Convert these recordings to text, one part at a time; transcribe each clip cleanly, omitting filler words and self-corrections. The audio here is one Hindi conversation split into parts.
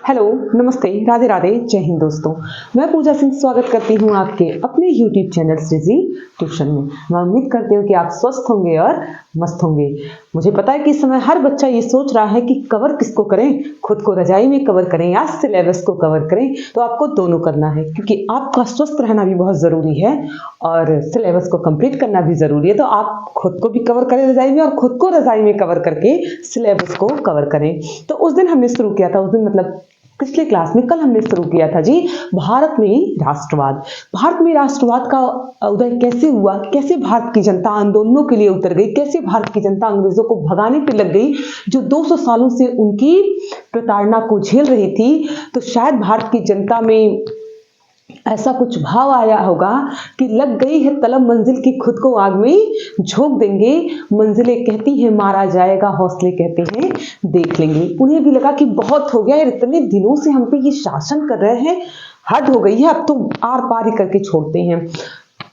हेलो, नमस्ते, राधे राधे, जय हिंद दोस्तों। मैं पूजा सिंह स्वागत करती हूँ आपके अपने यूट्यूब चैनल श्रीजी ट्यूशन में। मैं उम्मीद करती हूँ कि आप स्वस्थ होंगे और मस्त होंगे। मुझे पता है कि इस समय हर बच्चा ये सोच रहा है कि कवर किसको करें, खुद को रजाई में कवर करें या सिलेबस को कवर करें। तो आपको दोनों करना है, क्योंकि आपका स्वस्थ रहना भी बहुत ज़रूरी है और सिलेबस को कंप्लीट करना भी ज़रूरी है। तो आप खुद को भी कवर करें रजाई में और खुद को रजाई में कवर करके सिलेबस को कवर करें। तो उस दिन हमने शुरू किया था, उस दिन मतलब पिछले क्लास में कल हमने शुरू किया था जी, भारत में राष्ट्रवाद। भारत में राष्ट्रवाद का उदय कैसे हुआ, कैसे भारत की जनता आंदोलनों के लिए उतर गई, कैसे भारत की जनता अंग्रेजों को भगाने पे लग गई जो 200 सालों से उनकी प्रताड़ना को झेल रही थी। तो शायद भारत की जनता में ऐसा कुछ भाव आया होगा कि लग गई है तलब मंजिल की, खुद को आग में झोंक देंगे। मंजिलें कहती हैं मारा जाएगा, हौसले कहते हैं देख लेंगे। उन्हें भी लगा कि बहुत हो गया है, इतने दिनों से हम पे ये शासन कर रहे हैं, हद हो गई है, अब तो आर पार ही करके छोड़ते हैं।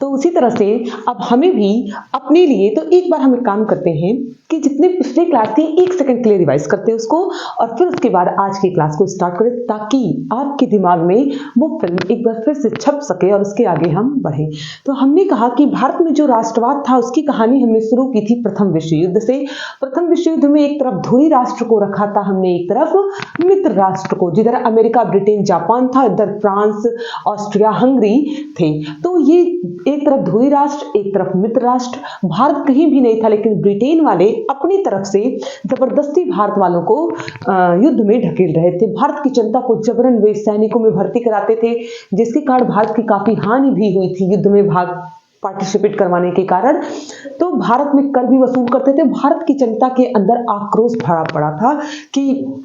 तो उसी तरह से अब हमें भी अपने लिए, तो एक बार हम एक काम करते हैं कि जितने पिछले क्लास थी 1 सेकंड के लिए रिवाइज करते हैं उसको, और फिर उसके बाद आज की क्लास को स्टार्ट करें, ताकि आपके दिमाग में वो फिल्म एक बार फिर से छप सके और उसके आगे हम बढ़ें। तो हमने कहा कि भारत में जो राष्ट्रवाद था उसकी कहानी हमने शुरू की थी प्रथम विश्व युद्ध से। प्रथम विश्व युद्ध में एक तरफ धुरी राष्ट्र को रखा था हमने, एक तरफ मित्र राष्ट्र को, जिधर अमेरिका, ब्रिटेन, जापान था, इधर फ्रांस, ऑस्ट्रिया, हंगरी थे। तो ये एक तरफ धुरी राष्ट्र, एक तरफ मित्र राष्ट्र। भारत कहीं भी नहीं था, लेकिन ब्रिटेन वाले अपनी तरफ से जबरदस्ती भारत वालों को युद्ध में ढकेल रहे थे। भारत की जनता को जबरन वे सैनिकों में भर्ती कराते थे, जिसके कारण भारत की काफी हानि भी हुई थी युद्ध में पार्टिसिपेट करवाने के कारण। तो भारत में कर भी वसूल करते थे। भारत की जनता के अंदर आक्रोश भरा पड़ा था कि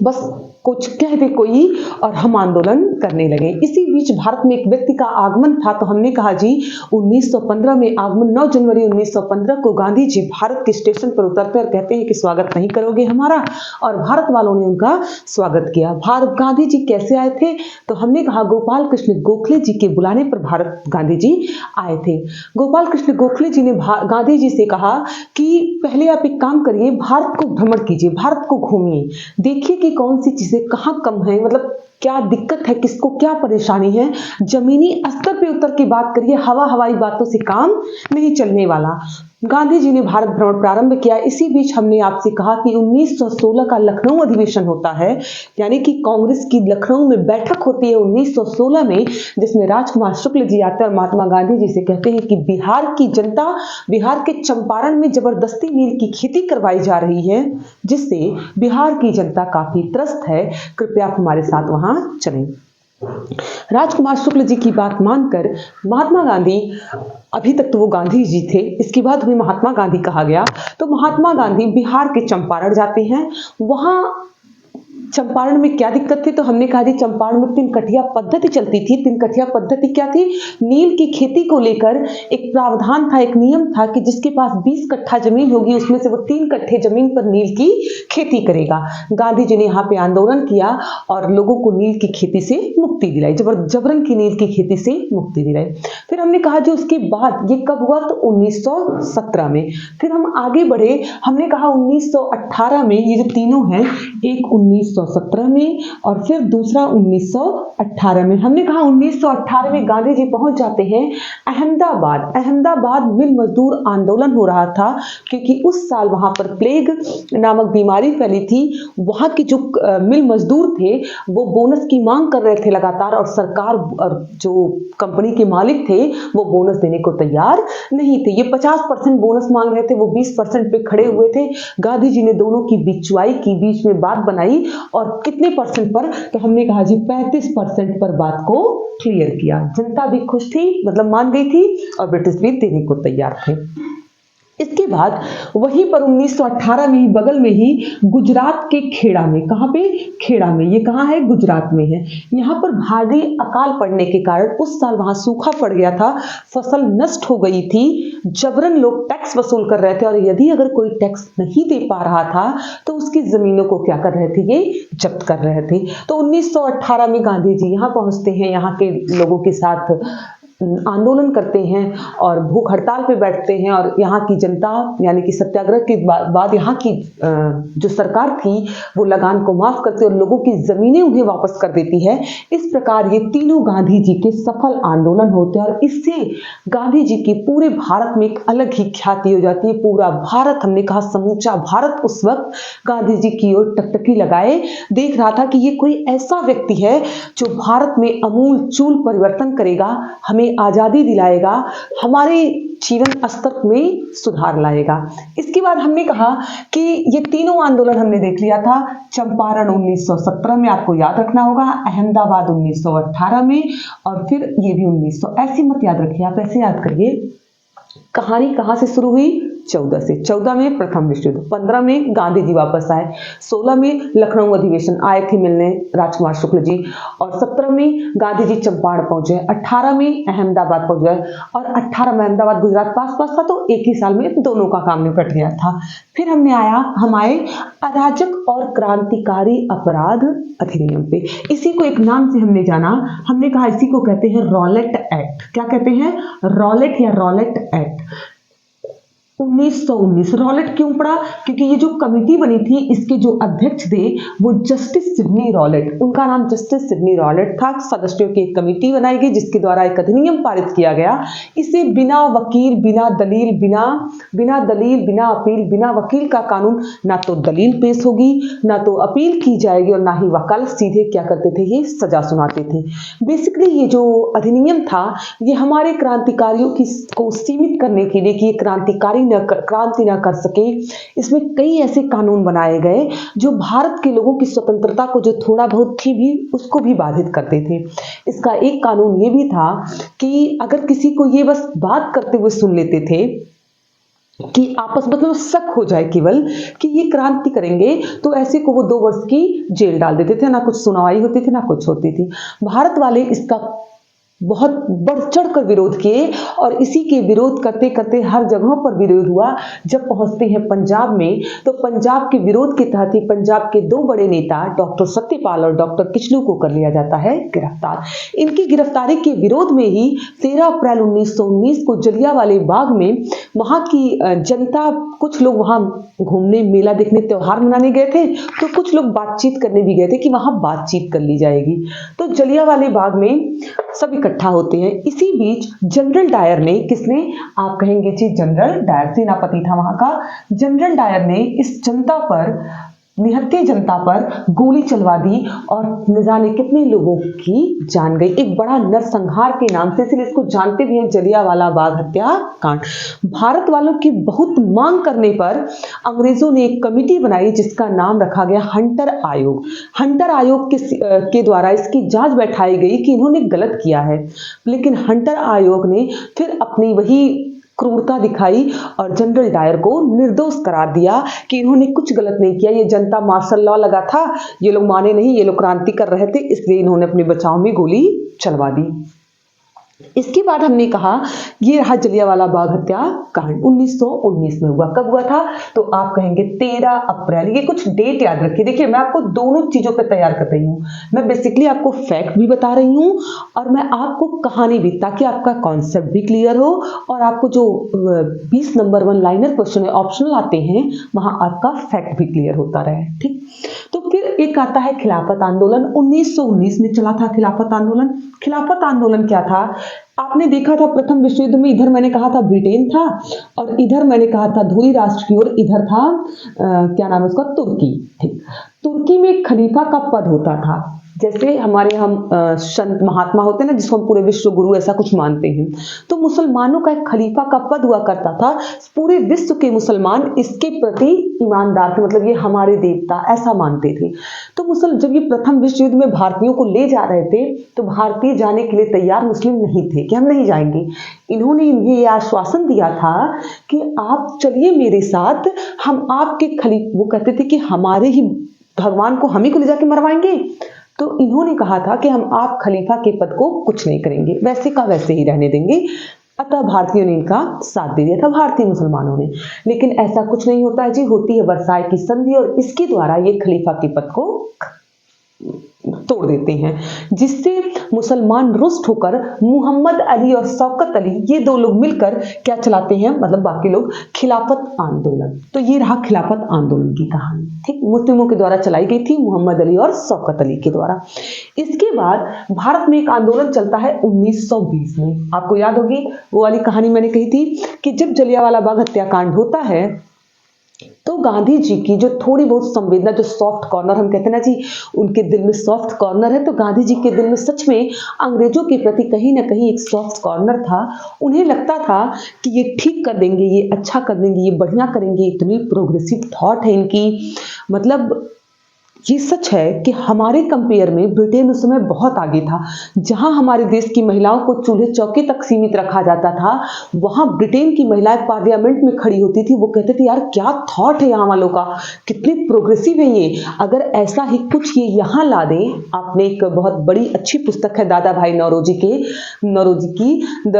बस कुछ कह दे कोई और हम आंदोलन करने लगे। इसी बीच भारत में एक व्यक्ति का आगमन था। तो हमने कहा जी 1915 में आगमन, 9 जनवरी 1915 को गांधी जी भारत के स्टेशन पर उतरते और कहते हैं कि स्वागत नहीं करोगे हमारा, और भारत वालों ने उनका स्वागत किया। भारत गांधी जी कैसे आए थे? तो हमने कहा गोपाल कृष्ण गोखले जी के बुलाने पर भारत गांधी जी आए थे। गोपाल कृष्ण गोखले जी ने गांधी जी से कहा कि पहले आप एक काम करिए, भारत को भ्रमण कीजिए, भारत को घूमिए, देखिए कि कौन सी चीजें कहाँ कम है, मतलब क्या दिक्कत है, किसको क्या परेशानी है। जमीनी स्तर पे उतर के बात करिए, हवाई बातों से काम नहीं चलने वाला। गांधी जी ने भारत भ्रमण प्रारंभ किया। इसी बीच हमने आपसे कहा कि 1916 का लखनऊ अधिवेशन होता है, यानी कि कांग्रेस की लखनऊ में बैठक होती है 1916 में, जिसमें राजकुमार शुक्ल जी आते हैं और महात्मा गांधी जी से कहते हैं कि बिहार की जनता, बिहार के चंपारण में जबरदस्ती नील की खेती करवाई जा रही है, जिससे बिहार की जनता काफी त्रस्त है, कृपया आप हमारे साथ वहां चलें। राजकुमार शुक्ल जी की बात मानकर महात्मा गांधी, अभी तक तो वो गांधी जी थे, इसके बाद उन्हें महात्मा गांधी कहा गया। तो महात्मा गांधी बिहार के चंपारण जाते हैं। वहां चंपारण में क्या दिक्कत थी? तो हमने कहा जी चंपारण में 3 कठिया पद्धति चलती थी। 3 कठिया पद्धति क्या थी? नील की खेती को लेकर एक प्रावधान था, एक नियम था कि जिसके पास 20 कट्ठा जमीन होगी उसमें से वो 3 कट्ठे जमीन पर नील की खेती करेगा। गांधी जी ने यहाँ पे आंदोलन किया और लोगों को नील की खेती से मुक्ति दिलाई, जबरन की नील की खेती से मुक्ति दिलाई। फिर हमने कहा जो उसके बाद ये कब हुआ? तो 1917 में। फिर हम आगे बढ़े, हमने कहा 1918 में, ये जो तीनों हैं, एक 1917 में और फिर दूसरा 1918 में। हमने कहा 1918 में गांधी जी पहुंच जाते हैं अहमदाबाद। अहमदाबाद मिल मजदूर आंदोलन हो रहा था, क्योंकि उस साल वहां पर प्लेग नामक बीमारी फैली थी। वहां के जो मिल मजदूर थे वो बोनस की मांग कर रहे थे लगातार, और सरकार और जो कंपनी के मालिक थे वो बोनस देने को तैयार नहीं थे। ये 50% बोनस मांग रहे थे, वो 20% पे खड़े हुए थे। गांधी जी ने दोनों की बिचवाई की, बीच में बात बनाई, और कितने परसेंट पर? तो हमने कहा जी 35% पर बात को क्लियर किया। जनता भी खुश थी, मतलब मान गई थी, और ब्रिटिश भी देने को तैयार थे। इसके बाद वहीं पर 1918 में ही, बगल में ही गुजरात के खेड़ा में, कहाँ पे? खेड़ा में। ये कहाँ है? गुजरात में है। यहाँ पर भारी अकाल पड़ने के कारण उस साल वहां सूखा पड़ गया था, फसल नष्ट हो गई थी, जबरन लोग टैक्स वसूल कर रहे थे, और यदि अगर कोई टैक्स नहीं दे पा रहा था तो उसकी जमीनों को क्या कर रहे थे? ये जब्त कर रहे थे। तो 1918 में गांधी जी यहाँ पहुंचते हैं, यहाँ के लोगों के साथ आंदोलन करते हैं और भूख हड़ताल पे बैठते हैं और यहाँ की जनता यानी कि सत्याग्रह के बाद यहाँ की जो सरकार थी वो लगान को माफ करती है और लोगों की ज़मीनें उन्हें वापस कर देती है। इस प्रकार ये तीनों गांधी जी के सफल आंदोलन होते हैं और इससे गांधी जी की पूरे भारत में एक अलग ही ख्याति हो जाती है। पूरा भारत, हमने कहा समूचा भारत, उस वक्त गांधी जी की ओर टकटकी लगाए देख रहा था कि ये कोई ऐसा व्यक्ति है जो भारत में अमूल चूल परिवर्तन करेगा, हमें आजादी दिलाएगा, हमारे जीवन स्तर में सुधार लाएगा। इसके बाद हमने कहा कि ये तीनों आंदोलन हमने देख लिया था। चंपारण 1917 में, आपको याद रखना होगा, अहमदाबाद 1918 में और फिर ये भी 1900। ऐसे मत याद रखिए, आप ऐसे याद करिए। कहानी कहाँ से शुरू हुई? 14 से। 14 में प्रथम विश्व युद्ध, 15 में गांधी जी वापस आए, 16 में लखनऊ अधिवेशन आए थे मिलने राजकुमार शुक्ल जी और 17 में गांधी जी चंपारण पहुंचे, 18 में अहमदाबाद पहुंच गए और 18 में अहमदाबाद गुजरात पास पास था तो एक ही साल में दोनों का काम निपट गया था। फिर हम आए अराजक और क्रांतिकारी अपराध अधिनियम पे। इसी को एक नाम से हमने जाना, हमने कहा इसी को कहते हैं रॉलेट एक्ट। क्या कहते हैं? रॉलेट या रॉलेट एक्ट। 1919 रॉलेट क्यों पड़ा? क्योंकि ये जो कमेटी बनी थी इसके जो अध्यक्ष थे वो जस्टिस सिडनी रॉलेट, उनका नाम जस्टिस सिडनी रॉलेट था। सदस्यों की एक कमेटी बनाई गई जिसके द्वारा एक अधिनियम पारित किया गया। इसे बिना वकील, बिना दलील, बिना अपील, बिना वकील का कानून, ना तो दलील पेश होगी, ना तो अपील की जाएगी और ना ही वकालत, सीधे क्या करते थे, ये सजा सुनाते थे। बेसिकली ये जो अधिनियम था ये हमारे क्रांतिकारियों को सीमित करने के लिए कि ये क्रांति न कर सके, इसमें कई ऐसे कानून बनाए गए जो भारत के लोगों की स्वतंत्रता को जो थोड़ा बहुत थी भी उसको भी बाधित करते थे। इसका एक कानून ये भी था कि अगर किसी को ये बस बात करते हुए सुन लेते थे कि आपस मतलब शक हो जाए केवल कि ये क्रांति करेंगे तो ऐसे को वो 2 वर्ष की जेल डाल देते थे। ना कुछ सुनवाई होती थी, ना कुछ होती थी। भारत वाले इसका बहुत बढ़ चढ़ कर विरोध किए और इसी के विरोध करते करते हर जगहों पर विरोध हुआ। जब पहुंचते हैं पंजाब में तो पंजाब के विरोध के तहत ही पंजाब के 2 बड़े नेता डॉक्टर सत्यपाल और डॉक्टर किचलू को कर लिया जाता है गिरफ्तार। इनकी गिरफ्तारी के विरोध में ही 13 अप्रैल 1919 को जलियांवाला बाग में वहां की जनता, कुछ लोग वहां घूमने, मेला देखने, त्योहार मनाने गए थे तो कुछ लोग बातचीत करने भी गए थे कि वहां बातचीत कर ली जाएगी। तो जलियांवाला बाग में सब इकट्ठा होते हैं। इसी बीच जनरल डायर ने, किसने? आप कहेंगे जी जनरल डायर, सेनापति था वहां का। जनरल डायर ने इस जनता पर, निहत्थे जनता पर गोली चलवा दी और न जाने कितने लोगों की जान गई। एक बड़ा नरसंहार के नाम से, इसलिए इसको जानते भी हैं जलियांवाला बाग हत्याकांड। भारत वालों की बहुत मांग करने पर अंग्रेजों ने एक कमेटी बनाई जिसका नाम रखा गया हंटर आयोग। हंटर आयोग के द्वारा इसकी जांच बैठाई गई कि इन्होंने गलत किया है, लेकिन हंटर आयोग ने फिर अपनी वही क्रूरता दिखाई और जनरल डायर को निर्दोष करार दिया कि इन्होंने कुछ गलत नहीं किया। ये जनता मार्शल लॉ लगा था, ये लोग माने नहीं, ये लोग क्रांति कर रहे थे, इसलिए इन्होंने अपने बचाव में गोली चलवा दी। इसके बाद हमने कहा ये रहा जलियांवाला बाग हत्याकांड 1919 में हुआ। कब हुआ था? तो आप कहेंगे 13 अप्रैल। ये कुछ डेट याद रखिए। देखिए मैं आपको दोनों चीजों पे तैयार कर रही हूँ। मैं बेसिकली आपको फैक्ट भी बता रही हूँ और मैं आपको कहानी भी, ताकि आपका कॉन्सेप्ट भी क्लियर हो और आपको जो 20 नंबर 1 लाइनर क्वेश्चन ऑप्शनल आते हैं वहां आपका फैक्ट भी क्लियर होता रहे। ठीक, तो फिर एक आता है खिलाफत आंदोलन। 1919 में चला था खिलाफत आंदोलन। खिलाफत आंदोलन क्या था? आपने देखा था प्रथम विश्व युद्ध में इधर मैंने कहा था ब्रिटेन था और इधर मैंने कहा था धुरी राष्ट्र की ओर इधर था क्या नाम है उसका, तुर्की। ठीक, तुर्की में खलीफा का पद होता था। जैसे हमारे हम संत महात्मा होते हैं ना, जिसको हम पूरे विश्व गुरु ऐसा कुछ मानते हैं, तो मुसलमानों का एक खलीफा का पद हुआ करता था। पूरे विश्व के मुसलमान इसके प्रति ईमानदार थे, मतलब ये हमारे देवता ऐसा मानते थे। तो जब ये प्रथम विश्व युद्ध में भारतीयों को ले जा रहे थे तो भारतीय जाने के लिए तैयार मुस्लिम नहीं थे कि हम नहीं जाएंगे। इन्होंने इन्हें ये आश्वासन दिया था कि आप चलिए मेरे साथ, हम आपके वो कहते थे कि हमारे ही भगवान को हम ही को ले जाके मरवाएंगे। तो इन्होंने कहा था कि हम आप खलीफा के पद को कुछ नहीं करेंगे, वैसे का वैसे ही रहने देंगे। अतः भारतीयों ने इनका साथ दे दिया था, भारतीय मुसलमानों ने। लेकिन ऐसा कुछ नहीं होता है जी, होती है वर्साई की संधि और इसके द्वारा ये खलीफा के पद को तोड़ देते हैं, जिससे मुसलमान रुष्ट होकर मोहम्मद अली और शौकत अली ये दो लोग मिलकर क्या चलाते हैं, मतलब बाकी लोग खिलाफत आंदोलन। तो ये रहा खिलाफत आंदोलन की कहानी, ठीक, मुस्लिमों के द्वारा चलाई गई थी, मोहम्मद अली और शौकत अली के द्वारा। इसके बाद भारत में एक आंदोलन चलता है 1920 में। आपको याद होगी वो वाली कहानी मैंने कही थी कि जब जलियांवाला बाग हत्याकांड होता है तो गांधी जी की जो थोड़ी बहुत संवेदना, जो सॉफ्ट कॉर्नर हम कहते हैं ना जी, उनके दिल में सॉफ्ट कॉर्नर है, तो गांधी जी के दिल में सच में अंग्रेजों के प्रति कहीं ना कहीं एक सॉफ्ट कॉर्नर था। उन्हें लगता था कि ये ठीक कर देंगे, ये अच्छा कर देंगे, ये बढ़िया करेंगे, इतनी प्रोग्रेसिव थॉट है इनकी। मतलब ये सच है कि हमारे कंपेयर में ब्रिटेन उस समय बहुत आगे था। जहां हमारे देश की महिलाओं को चूल्हे चौके तक सीमित रखा जाता था, वहां ब्रिटेन की महिलाएं पार्लियामेंट में खड़ी होती थी, वो कहते थे यार क्या थॉट है यहाँ वालों का, कितनी प्रोग्रेसिव है ये, अगर ऐसा ही कुछ ये यहाँ ला दें। आपने एक बहुत बड़ी अच्छी पुस्तक है दादा भाई नौरोजी की the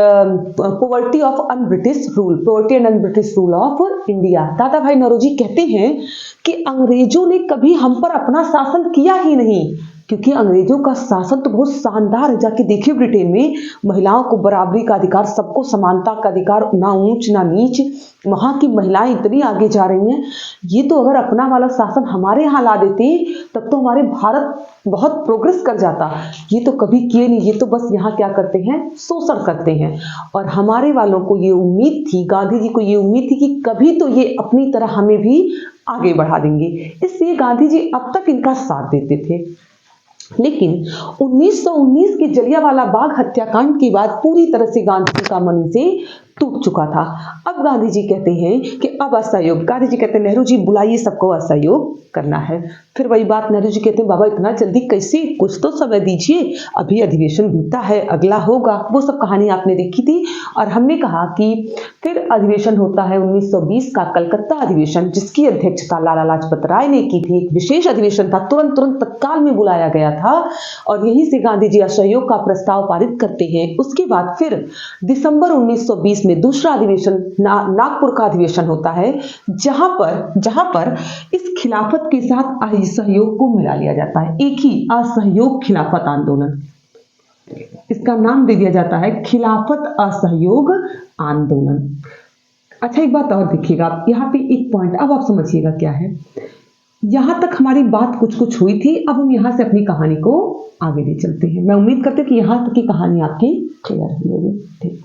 poverty of un British rule, poverty and un British rule of India. दादा भाई नौरोजी कहते हैं कि अंग्रेजों ने कभी हम पर अपना शासन किया ही नहीं, क्योंकि अंग्रेजों का शासन तो बहुत शानदार है। जाके देखिए ब्रिटेन में महिलाओं को बराबरी का अधिकार, सबको समानता का अधिकार, ना ऊंच ना नीच, वहां की महिलाएं इतनी आगे जा रही हैं। ये तो अगर अपना वाला शासन हमारे यहाँ ला देते तब तो हमारे भारत बहुत प्रोग्रेस कर जाता। ये तो कभी किए नहीं, ये तो बस यहाँ क्या करते हैं, शोषण करते हैं। और हमारे वालों को ये उम्मीद थी, गांधी जी को ये उम्मीद थी कि कभी तो ये अपनी तरह हमें भी आगे बढ़ा देंगे, इसलिए गांधी जी अब तक इनका साथ देते थे। लेकिन 1919 के जलियांवाला बाग हत्याकांड के बाद पूरी तरह से गांधी जी का मन से टूट चुका था। अब गांधी जी कहते हैं कि अब असहयोग, गांधी जी कहते हैं नेहरू जी बुलाइए सबको, असहयोग करना है। फिर वही बात, नेहरू जी कहते हैं बाबा इतना जल्दी कैसे, कुछ तो समय दीजिए, अभी अधिवेशन बीता है, अगला होगा। वो सब कहानी आपने देखी थी। और हमने कहा कि फिर अधिवेशन होता है 1920 का कलकत्ता अधिवेशन, जिसकी अध्यक्षता लाला लाजपत राय ने की थी। एक विशेष अधिवेशन था, तुरंत तत्काल में बुलाया गया था और यहीं से गांधी जी असहयोग का प्रस्ताव पारित करते हैं। उसके बाद फिर दिसंबर 1920 में दूसरा अधिवेशन नागपुर का अधिवेशन होता है, जहां पर इस खिलाफत के साथ असहयोग को मिला लिया जाता है। एक ही असहयोग खिलाफत आंदोलन, इसका नाम दे दिया जाता है खिलाफत असहयोग आंदोलन। अच्छा एक बात और देखिएगा आप, यहाँ पे एक पॉइंट अब आप समझिएगा क्या है। यहां तक हमारी बात कुछ हुई थी, अब हम यहां से अपनी कहानी को आगे ले चलते हैं। मैं उम्मीद करती हूँ कि यहां तक की कहानी आपकी क्लियर हुई होगी। ठीक,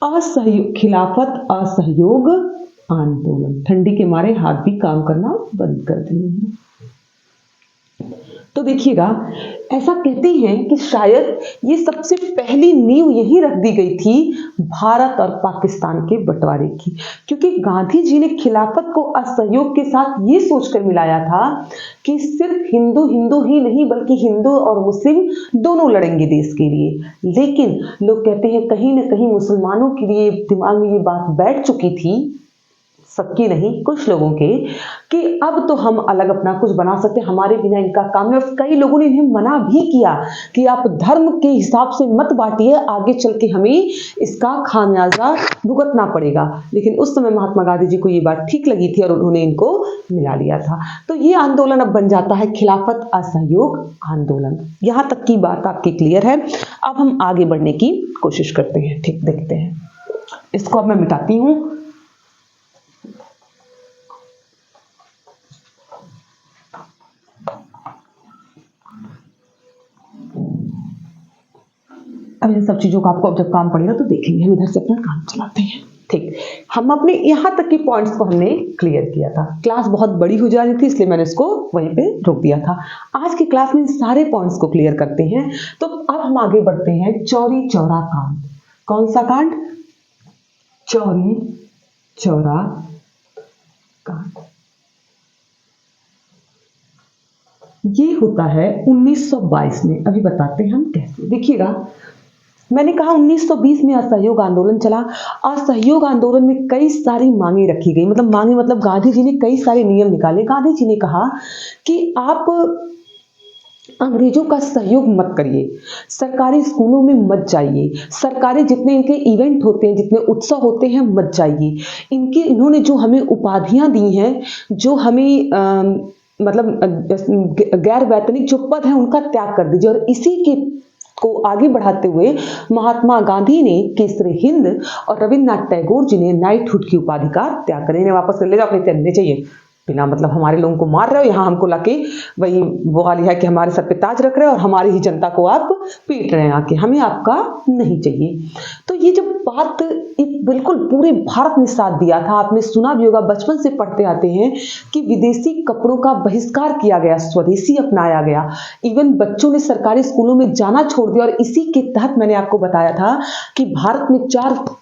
असहयोग खिलाफत असहयोग आंदोलन, ठंडी के मारे हाथ भी काम करना बंद कर दिए हैं। तो देखिएगा, ऐसा कहते हैं कि शायद ये सबसे पहली नींव यही रख दी गई थी भारत और पाकिस्तान के बंटवारे की, क्योंकि गांधी जी ने खिलाफत को असहयोग के साथ ये सोचकर मिलाया था कि सिर्फ हिंदू ही नहीं बल्कि हिंदू और मुस्लिम दोनों लड़ेंगे देश के लिए। लेकिन लोग कहते हैं कहीं ना कहीं मुसलमानों के लिए दिमाग में ये बात बैठ चुकी थी, सबकी नहीं, कुछ लोगों के, कि अब तो हम अलग अपना कुछ बना सकते, हमारे बिना इनका काम नहीं। और कई लोगों ने इन्हें मना भी किया कि आप धर्म के हिसाब से मत बांटिए, आगे चल के हमें इसका खामियाजा भुगतना पड़ेगा। लेकिन उस समय महात्मा गांधी जी को ये बात ठीक लगी थी और उन्होंने इनको मिला लिया था। तो ये आंदोलन अब बन जाता है खिलाफत असहयोग आंदोलन। यहां तक की बात आपकी क्लियर है। अब हम आगे बढ़ने की कोशिश करते हैं। ठीक, देखते हैं, इसको अब मैं मिटाती हूं। अब इन सब चीजों का आपको अब जब काम पड़ेगा तो देखेंगे, हम इधर से अपना काम चलाते हैं। ठीक, हम अपने यहाँ तक के पॉइंट्स को हमने क्लियर किया था। क्लास बहुत बड़ी हो जा रही थी, इसलिए मैंने इसको वहीं पे रोक दिया था। आज की क्लास में सारे पॉइंट्स को क्लियर करते हैं। तो अब हम आगे बढ़ते हैं चौरी चौरा कांड। कौन सा कांड? चौरी चौरा कांड। ये होता है 1922 में। अभी बताते हैं हम कैसे। देखिएगा, मैंने कहा 1920 में असहयोग आंदोलन चला। असहयोग आंदोलन में कई सारी मांगे रखी गई, मतलब गांधी जी ने कई सारे नियम निकाले। गांधी जी ने कहा कि आप अंग्रेजों का सहयोग मत करिए, सरकारी स्कूलों में मत जाइए, सरकारी जितने इनके इवेंट होते हैं, जितने उत्सव होते हैं, मत जाइए। इन्होंने जो हमें उपाधियां दी हैं, जो हमें मतलब गैर वैतनिक जो पद है उनका त्याग कर दीजिए। और इसी के को आगे बढ़ाते हुए महात्मा गांधी ने केसरी हिंद और रविन्द्रनाथ टैगोर जी ने नाइटहुड की उपाधि का त्याग कर, इन्हें वापस कर ले जाओ, अपने तैरने चाहिए। बिना मतलब हमारे लोगों को मार रहे हो, यहाँ हमको लाके वही वो वाली है कि हमारे सर पे ताज रख रहे हो और हमारी ही जनता को आप पीट रहे हैं आके, हमें आपका नहीं चाहिए। तो ये जब बात एक बिल्कुल पूरे भारत ने साथ दिया था, आपने सुना भी होगा, बचपन से पढ़ते आते हैं कि विदेशी कपड़ों का बहिष्कार किया गया, स्वदेशी अपनाया गया, इवन बच्चों ने सरकारी स्कूलों में जाना छोड़ दिया। और इसी के तहत मैंने आपको बताया था कि भारत में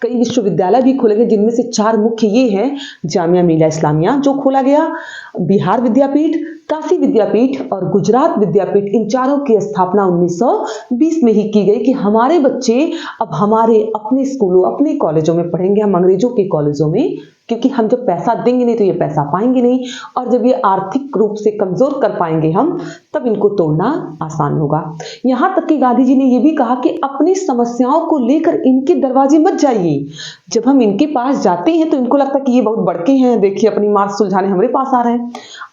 कई विश्वविद्यालय भी खोले गए, जिनमें से 4 मुख्य ये हैं: जामिया मिलिया इस्लामिया जो खोला गया, बिहार विद्यापीठ, काशी विद्यापीठ और गुजरात विद्यापीठ। इन चारों की स्थापना 1920 में ही की गई कि हमारे बच्चे अब हमारे अपने स्कूलों, अपने कॉलेजों में पढ़ेंगे, हम अंग्रेजों के कॉलेजों में, क्योंकि हम जब पैसा देंगे नहीं तो ये पैसा पाएंगे नहीं, और जब ये आर्थिक रूप से कमजोर कर पाएंगे हम, तब इनको तोड़ना आसान होगा। यहाँ तक कि गांधी जी ने ये भी कहा कि अपनी समस्याओं को लेकर इनके दरवाजे मत जाइए। जब हम इनके पास जाते हैं तो इनको लगता है कि ये बहुत बड़के हैं, देखिए अपनी मार सुलझाने हमारे पास आ रहे हैं।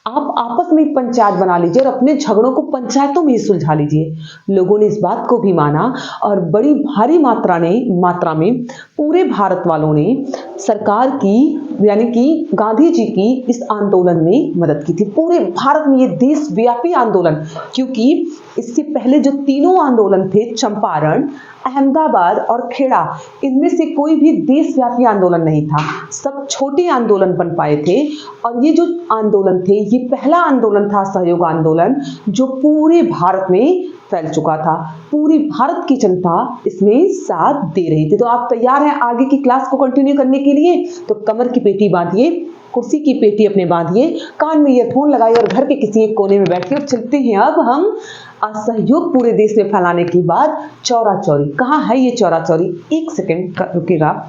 आप आपस में पंचायत बना लीजिए और अपने झगड़ों को पंचायतों में ही सुलझा लीजिए। लोगों ने इस बात को भी माना और बड़ी भारी मात्रा में पूरे भारत वालों ने सरकार की, यानी कि गांधी जी की इस आंदोलन में मदद की थी। पूरे भारत में ये देशव्यापी आंदोलन, क्योंकि इससे पहले जो तीनों आंदोलन थे, चंपारण, अहमदाबाद और खेड़ा, इनमें से कोई भी देशव्यापी आंदोलन नहीं था, सब छोटे आंदोलन बन पाए थे। और ये जो आंदोलन थे, ये पहला आंदोलन था, सहयोग आंदोलन, जो पूरे भारत में फैल चुका था। पूरी भारत की जनता इसमें साथ दे रही थी। तो आप तैयार हैं आगे की क्लास को कंटिन्यू करने के लिए? तो कमर की पेटी बांधिए, कुर्सी की पेटी अपने बांधिए, कान में ईयरफोन लगाइए और घर के किसी एक कोने में बैठिए और चलते हैं अब हम असहयोग पूरे देश में फैलाने के बाद चौरा चौरी। कहाँ है ये चौरा चौरी? 1 सेकेंड रुकिएगा।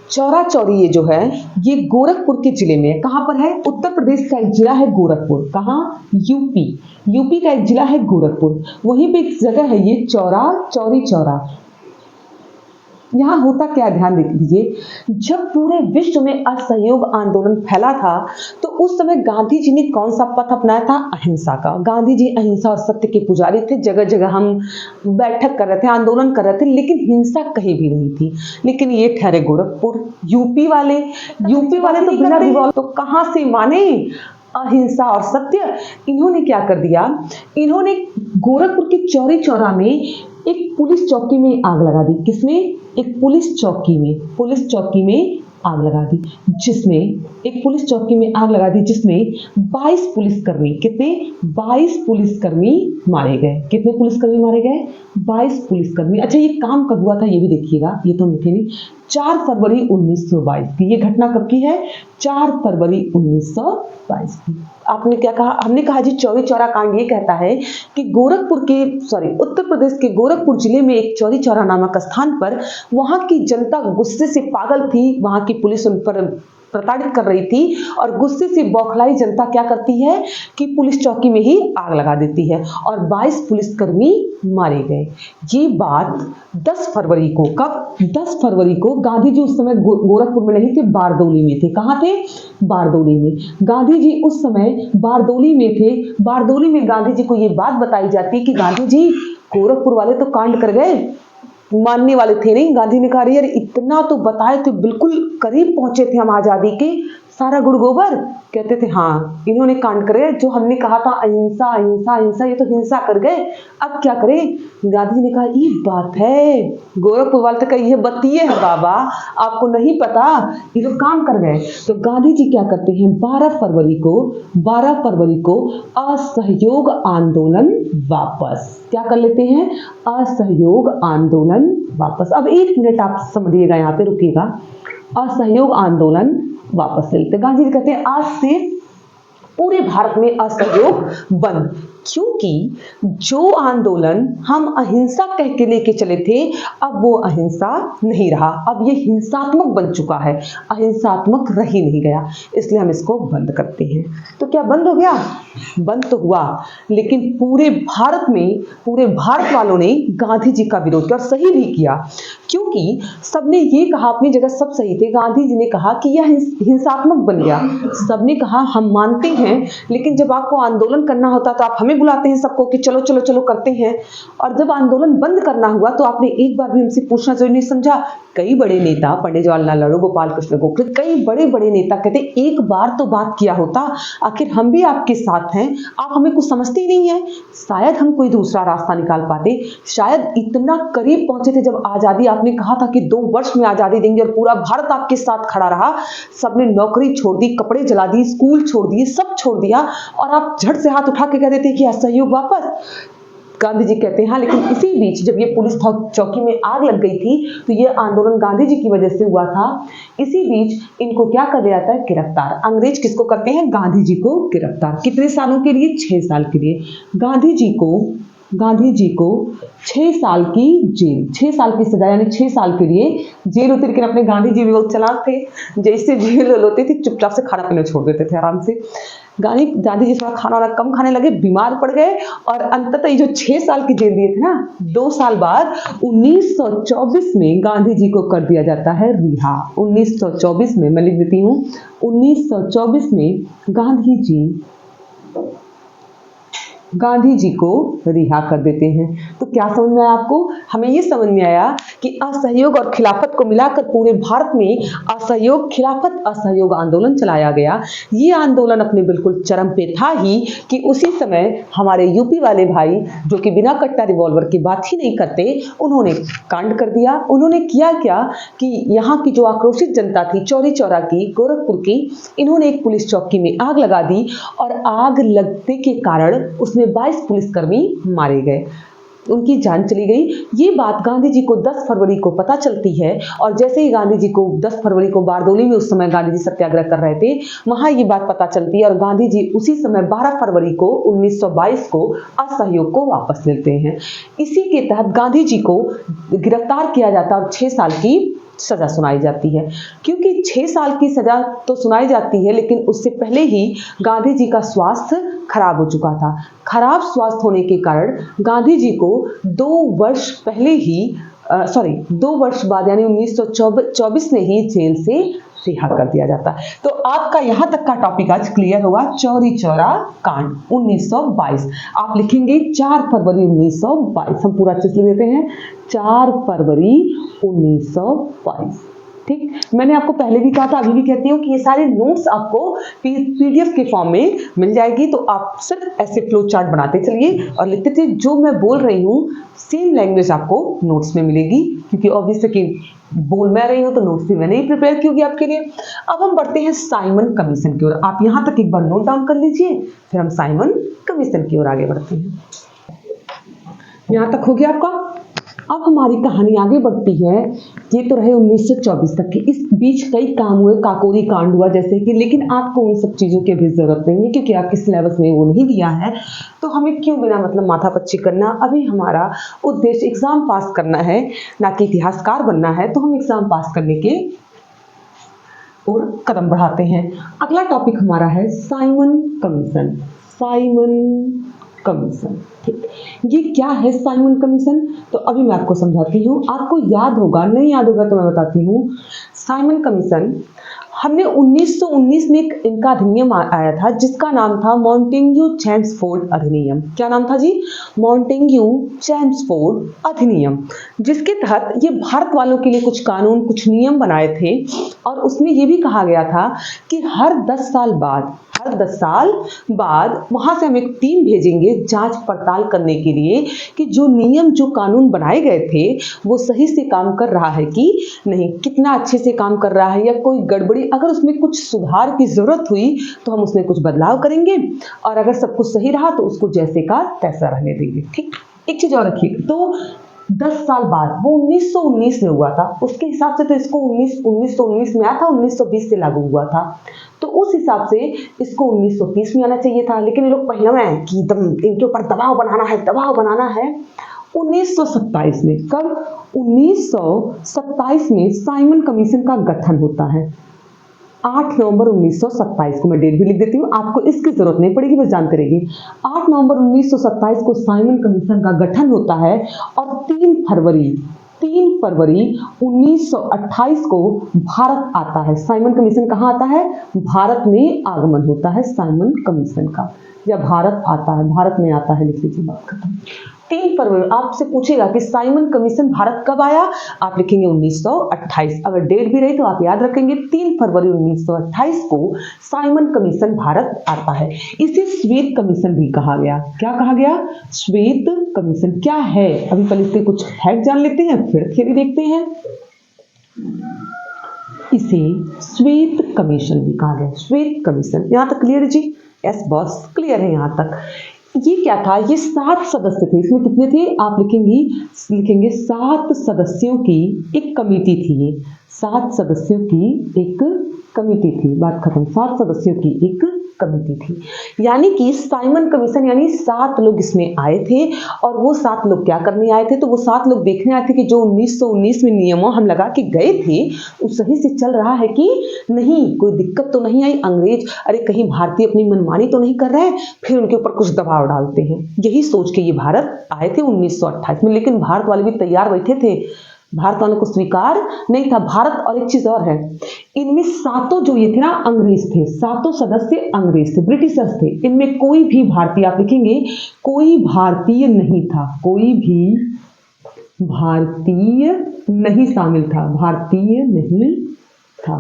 चौरा चौरी ये जो है, ये गोरखपुर के जिले में है। कहाँ पर है? उत्तर प्रदेश का एक जिला है गोरखपुर। कहाँ? यूपी का एक जिला है गोरखपुर। वहीं पे एक जगह है ये चौरी चौरा। यहाँ होता क्या, ध्यान दीजिए। जब पूरे विश्व में असहयोग आंदोलन फैला था तो उस समय गांधी जी ने कौन सा पथ अपनाया था? अहिंसा का। गांधी जी अहिंसा और सत्य के पुजारी थे। जगह जगह हम बैठक कर रहे थे, आंदोलन कर रहे थे, लेकिन हिंसा कहीं भी नहीं थी। लेकिन ये ठहरे गोरखपुर। यूपी वाले तो बिना रिवॉल्वर तो कहाँ से माने अहिंसा और सत्य। इन्होंने क्या कर दिया, इन्होंने गोरखपुर की चौरी चौरा में एक पुलिस चौकी में आग लगा दी। किसमें? एक पुलिस चौकी में आग लगा दी, जिसमें 22 पुलिसकर्मी, कितने? 22 पुलिसकर्मी मारे गए। कितने पुलिसकर्मी मारे गए? 22 पुलिसकर्मी। अच्छा, ये काम कब हुआ था ये भी देखिएगा, ये तो मुझे नहीं। 4 फरवरी 1922 की। ये घटना कब की है? 4 फरवरी 1922 की। आपने क्या कहा? हमने कहा जी चौरी चौरा कांड ये कहता है कि उत्तर प्रदेश के गोरखपुर जिले में एक चौरी चौरा नामक स्थान पर वहां की जनता गुस्से से पागल थी। वहां की पुलिस उन पर प्रताड़ित कर रही थी और गुस्से से बौखलाई जनता क्या करती है कि पुलिस चौकी में ही आग लगा देती है और 22 पुलिसकर्मी मारे गए। ये बात 10 फरवरी को, कब? 10 फरवरी को। गांधी जी उस समय गोरखपुर में नहीं थे, बारदौली में थे। कहाँ थे? बारदौली में। गांधी जी उस समय बारदौली में थे। बारदौली में गांधी जी को ये बात बताई जाती है कि गांधी जी, गोरखपुर वाले तो कांड कर गए, मानने वाले थे नहीं। गांधी ने कहा यार इतना तो बताए थे, बिल्कुल करीब पहुंचे थे हम आजादी के, सारा गुड़ गोबर। कहते थे हाँ इन्होंने कांड करे, जो हमने कहा था अहिंसा अहिंसा अहिंसा, ये तो हिंसा कर गए, अब क्या करें? गांधी जी ने कहा ये बात है, गोरखपुर वाले तो कही है बतिए है बाबा, आपको नहीं पता, ये लोग काम कर गए। तो गांधी जी क्या करते हैं, 12 फरवरी को असहयोग आंदोलन वापस, क्या कर लेते हैं? असहयोग आंदोलन वापस। अब 1 मिनट आप समझिएगा, यहाँ पे रुकिएगा। असहयोग आंदोलन वापस ले लेते। गांधी जी कहते हैं आज से पूरे भारत में असहयोग बंद। क्योंकि जो आंदोलन हम अहिंसा कह के लेके चले थे, अब वो अहिंसा नहीं रहा, अब ये हिंसात्मक बन चुका है, अहिंसात्मक रह ही नहीं गया, इसलिए हम इसको बंद करते हैं। तो क्या बंद हो गया? बंद तो हुआ, लेकिन पूरे भारत में, पूरे भारत वालों ने गांधी जी का विरोध किया और सही भी किया, क्योंकि सबने ये कहा, अपनी जगह सब सही थे। गांधी जी ने कहा कि यह हिंसात्मक बन गया, सबने कहा हम मानते हैं, लेकिन जब आपको आंदोलन करना होता तो आप हमें बुलाते हैं सबको कि चलो चलो चलो करते हैं, और जब आंदोलन बंद करना हुआ तो आपने एक बार भी हमसे पूछना जरूरी नहीं समझा। कई बड़े नेता, पंडित जवाहरलाल नेहरू, गोपाल कृष्ण गोखले, कई बड़े बड़े नेता कहते एक बार तो बात किया होता, आखिर हम भी आपके साथ हैं, आप हमें कुछ समझते ही नहीं है। शायद हम कोई दूसरा रास्ता निकाल पाते, शायद इतना करीब पहुंचे थे जब आजादी, आपने कहा था कि 2 वर्ष में आजादी देंगे और पूरा भारत आपके साथ खड़ा रहा, सबने नौकरी छोड़ दी, कपड़े जला दिए, स्कूल छोड़ दिए, सब छोड़ दिया, और आप झट से हाथ उठा के कह देते कि असहयोग वापस। गांधी जी कहते हैं हाँ, लेकिन इसी बीच जब ये पुलिस चौकी में आग लग गई थी तो ये आंदोलन गांधी जी की वजह से हुआ था। इसी बीच इनको क्या कर दिया जाता है? गिरफ्तार। अंग्रेज किसको करते हैं? गांधी जी को गिरफ्तार। कितने सालों के लिए? 6 साल के लिए। गांधी जी को 6 साल की जेल, 6 साल की सजा, यानी 6 साल के लिए जेल होती। लेकिन अपने गांधी जी भी बहुत चालाक थे, जैसे जेल होती थी चुपचाप से खाना पीना छोड़ देते थे आराम से। गांधी जी थोड़ा खाना वाला कम खाने लगे, बीमार पड़ गए, और अंततः ये जो 6 साल की जेल दिए थे ना, 2 साल बाद 1924 में गांधी जी को कर दिया जाता है रिहा। 1924 में, मैं लिख देती हूँ, 1924 में गांधी जी को रिहा कर देते हैं। तो क्या समझ में आया आपको? हमें ये समझ में आया कि असहयोग और खिलाफत को मिलाकर पूरे भारत में असहयोग, खिलाफत, असहयोग आंदोलन चलाया गया। ये आंदोलन अपने बिल्कुल चरम पे था ही कि उसी समय हमारे यूपी वाले भाई, जो कि बिना कट्टा रिवॉल्वर की बात ही नहीं करते, उन्होंने कांड कर दिया। उन्होंने किया क्या कि यहाँ की जो आक्रोशित जनता थी, चौरी चौरा की, गोरखपुर की, इन्होंने एक पुलिस चौकी में आग लगा दी, और आग लगने के कारण उसमें 22 पुलिसकर्मी मारे गए, उनकी जान चली गई। ये बात गांधी जी को 10 फरवरी को पता चलती है, और जैसे ही गांधी जी को 10 फरवरी को बारदोली में, उस समय गांधी जी सत्याग्रह कर रहे थे, वहां ये बात पता चलती है, और गांधी जी उसी समय 12 फरवरी को 1922 को असहयोग को वापस लेते हैं। इसी के तहत गांधी जी को गिरफ्तार किया जाता है और 6 साल की सजा सुनाई जाती है। क्योंकि 6 साल की सजा तो सुनाई जाती है, लेकिन उससे पहले ही गांधी जी का स्वास्थ्य खराब हो चुका था। खराब स्वास्थ्य होने के कारण गांधी जी को 2 वर्ष बाद, यानी 1924 में ही जेल से रिहा कर दिया जाता है। तो आपका यहाँ तक का टॉपिक आज क्लियर होगा। चौरी चौरा कांड 1922। आप लिखेंगे 4 फरवरी 1922। हम पूरा अच्छे से लिख देते हैं, 4 फरवरी 1922। ठीक, मैंने आपको पहले भी कहा था, अभी भी कहती हूँ कि ये सारे नोट्स आपको पीडीएफ के फॉर्म में मिल जाएगी। तो आप सिर्फ ऐसे फ्लो चार्ट बनाते चलिए और लिखते चलिए। जो मैं बोल रही हूँ सेम लैंग्वेज आपको नोट्स में मिलेगी, क्योंकि ऑब्वियसली कि बोल मैं रही हूँ तो नोट्स भी मैंने ही प्रिपेयर की होगी आपके लिए। अब हम बढ़ते हैं साइमन कमीशन की ओर। आप यहाँ तक एक बार नोट डाउन कर लीजिए, फिर हम साइमन कमीशन की ओर आगे बढ़ते हैं। यहाँ तक हो गया आपका। अब हमारी कहानी आगे बढ़ती है। ये तो रहे 1924 तक की। इस बीच कई काम हुए, काकोरी कांड हुआ जैसे कि, लेकिन आपको उन सब चीज़ों की भी ज़रूरत नहीं है, क्योंकि आपके सिलेबस में वो नहीं दिया है। तो हमें क्यों बिना मतलब माथापच्ची करना। अभी हमारा उद्देश्य एग्ज़ाम पास करना है, ना कि इतिहासकार बनना है। तो हम एग्ज़ाम पास करने के और कदम बढ़ाते हैं। अगला टॉपिक हमारा है साइमन कमीशन। साइमन कमीशन, ठीक, ये क्या है साइमन कमीशन? तो अभी मैं आपको समझाती हूँ। आपको याद होगा, नहीं याद होगा तो मैं बताती हूँ। साइमन कमीशन हमने 1919 में एक इनका अधिनियम आया था, जिसका नाम था मॉन्टेग्यू चेम्सफोर्ड अधिनियम। क्या नाम था जी? मॉन्टेग्यू चेम्सफोर्ड अधिनियम, जिसके तहत ये भारत वालों के लिए कुछ कानून, कुछ नियम बनाए थे। और उसमें ये भी कहा गया था कि हर 10 साल बाद वहां से हम एक टीम भेजेंगे जांच पड़ताल करने के लिए कि जो नियम, जो कानून बनाए गए थे वो सही से काम कर रहा है कि नहीं, कितना अच्छे से काम कर रहा है, या कोई गड़बड़ी, अगर उसमें कुछ सुधार की जरूरत हुई तो हम उसमें कुछ बदलाव करेंगे, और अगर सब कुछ सही रहा तो उसको जैसे का तैसा रहने देंगे। ठीक, एक चीज और रखिए, तो 10 साल बाद, वो 1919 में हुआ था, उसके हिसाब से तो इसको 1919 में आया था, 1920 से लागू हुआ था, तो उस हिसाब से इसको 1930 में आना चाहिए था। लेकिन ये लोग पहले में कि एकदम इनके ऊपर दबाव बनाना है 1927 में। कब? 1927 में साइमन कमीशन का गठन होता है। 8 नवंबर 1927 को, मैं डेट भी लिख देती हूँ, आपको इसकी जरूरत नहीं पड़ेगी, बस जानते रहिए। 8 नवंबर 1927 को साइमन कमीशन का गठन होता है और 3 फरवरी 1928 को भारत आता है। साइमन कमीशन कहाँ आता है? भारत में आगमन होता है साइमन कमीशन का, या भारत आता है, भारत में आता है, लिख लीजिए, बात खत्म। 3 फरवरी, आपसे पूछेगा कि साइमन कमीशन भारत कब आया, आप लिखेंगे 1928। अगर डेट भी रही तो आप याद रखेंगे 3 फरवरी 1928 को साइमन कमीशन भारत आता है। इसे श्वेत कमीशन भी कहा गया। क्या कहा गया? श्वेत कमीशन। क्या है? अभी पहले इसके कुछ फैक्ट जान लेते हैं, फिर थ्योरी देखते हैं। इसे श्वेत कमीशन भी कहा गया। श्वेत कमीशन, यहां तक क्लियर है जी? यस बॉस, क्लियर है यहां तक। ये क्या था? ये 7 सदस्य थे। इसमें कितने थे? आप लिखेंगे 7 सदस्यों की एक कमेटी थी। ये 7 सदस्यों की एक कमेटी थी, बात खत्म। 7 सदस्यों की एक कमेटी थी, यानी कि साइमन कमीशन, यानी 7 लोग इसमें आए थे। और वो 7 लोग क्या करने आए थे? तो वो 7 लोग देखने आए थे कि जो 1919 में नियमों हम लगा के गए थे वो सही से चल रहा है कि नहीं, कोई दिक्कत तो नहीं आई। अंग्रेज अरे कहीं भारतीय अपनी मनमानी तो नहीं कर रहे हैं, फिर उनके ऊपर कुछ दबाव डालते हैं। यही सोच के ये भारत आए थे 1928 में। लेकिन भारत वाले भी तैयार बैठे थे, भारत वालों को स्वीकार नहीं था। भारत, और एक चीज और है, इनमें 7 जो ये थे ना, अंग्रेज थे। 7 सदस्य अंग्रेज थे, ब्रिटिशर्स थे। इनमें कोई भी भारतीय, आप लिखेंगे कोई भारतीय नहीं था, कोई भी भारतीय नहीं शामिल था, भारतीय नहीं था।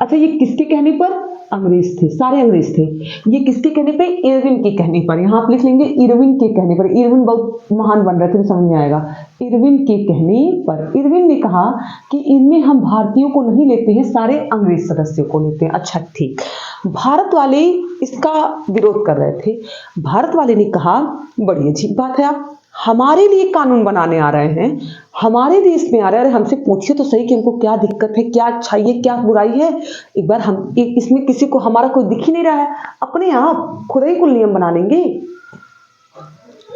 अच्छा, ये किसके कहने पर? अंग्रेज थे, सारे अंग्रेज थे। ये किसके कहने पे? इरविन के कहने पर। यहाँ आप लिख लेंगे इरविन के कहने पर। इरविन बहुत महान बन रहे थे, तो समझ में आएगा। इरविन के कहने पर इरविन ने कहा कि इनमें हम भारतीयों को नहीं लेते हैं, सारे अंग्रेज सदस्यों को लेते हैं। अच्छा ठीक। भारत वाले इसका विरोध कर रहे थे। भारत वाले ने कहा बड़ी अजीब बात है, आप हमारे लिए कानून बनाने आ रहे हैं, हमारे देश में आ रहे हैं, हमसे पूछिए तो सही कि हमको क्या दिक्कत है, क्या अच्छाई है, क्या बुराई है। एक बार हम इसमें किसी को हमारा कोई दिख ही नहीं रहा है, अपने आप खुद ही कुल नियम बना लेंगे।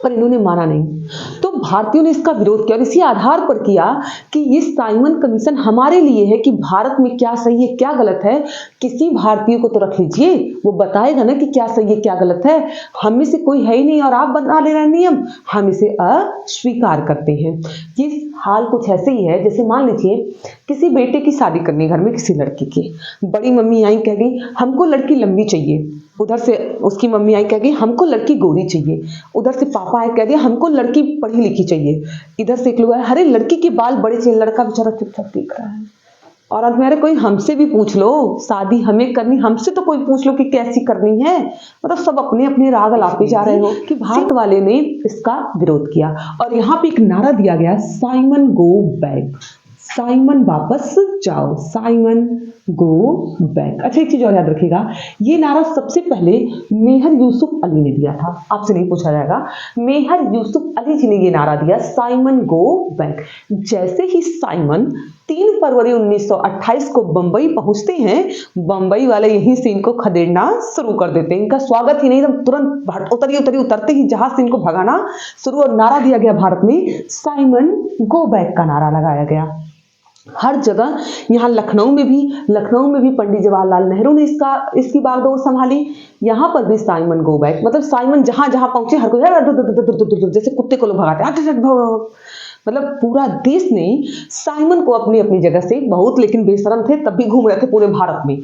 पर इन्होंने माना नहीं। तो भारतीयों ने इसका विरोध किया और इसी आधार पर किया कि ये साइमन कमीशन हमारे लिए है कि भारत में क्या सही है क्या गलत है। किसी भारतीय को तो रख लीजिए, वो बताएगा ना कि क्या सही है क्या गलत है। हम में से कोई है ही नहीं और आप बना ले रहे हैं नियम, हम इसे अस्वीकार करते हैं। ये हाल कुछ ऐसे ही है जैसे मान लीजिए किसी बेटे की शादी करनी घर में किसी लड़की की, बड़ी मम्मी आई कह गई हमको लड़की लंबी चाहिए, उधर से उसकी मम्मी आई कह गई हमको लड़की गोरी चाहिए, उधर से पापा आए कह दिया हमको लड़की पढ़ी लिखी चाहिए, इधर से एक लोग आए अरे लड़की के बाल बड़े चाहिए, लड़का बेचारा चुपचाप देख रहा है। और अब मेरे कोई हमसे भी पूछ लो शादी हमें करनी, हमसे तो कोई पूछ लो कि कैसी करनी है। मतलब सब अपने अपने राग लाते जा रहे हो कि भारत वाले ने इसका विरोध किया। और यहाँ पे एक नारा दिया गया साइमन गो बैक, साइमन वापस जाओ, साइमन गो बैक। अच्छा एक चीज और याद रखिएगा, ये नारा सबसे पहले मेहर यूसुफ अली ने दिया था, आपसे नहीं पूछा जाएगा। मेहर यूसुफ अली जी ने ये नारा दिया साइमन गो बैक। जैसे ही साइमन 3 फरवरी 1928 को बंबई पहुंचते हैं, बंबई वाले यहीं से इनको खदेड़ना शुरू कर देते हैं। इनका स्वागत ही नहीं, एकदम तुरंत उतरते ही जहाज से इनको भगाना शुरू। और नारा दिया गया भारत में साइमन गो बैक का नारा लगाया गया हर जगह। यहाँ लखनऊ में भी पंडित जवाहरलाल नेहरू ने इसकी बागडोर संभाली। यहाँ पर भी साइमन गो बैक, मतलब साइमन जहां जहां पहुंचे हर कोई जैसे कुत्ते को लोग भगाते, मतलब पूरा देश ने साइमन को अपनी अपनी जगह से बहुत, लेकिन बेशरम थे तब भी घूम रहे थे पूरे भारत में,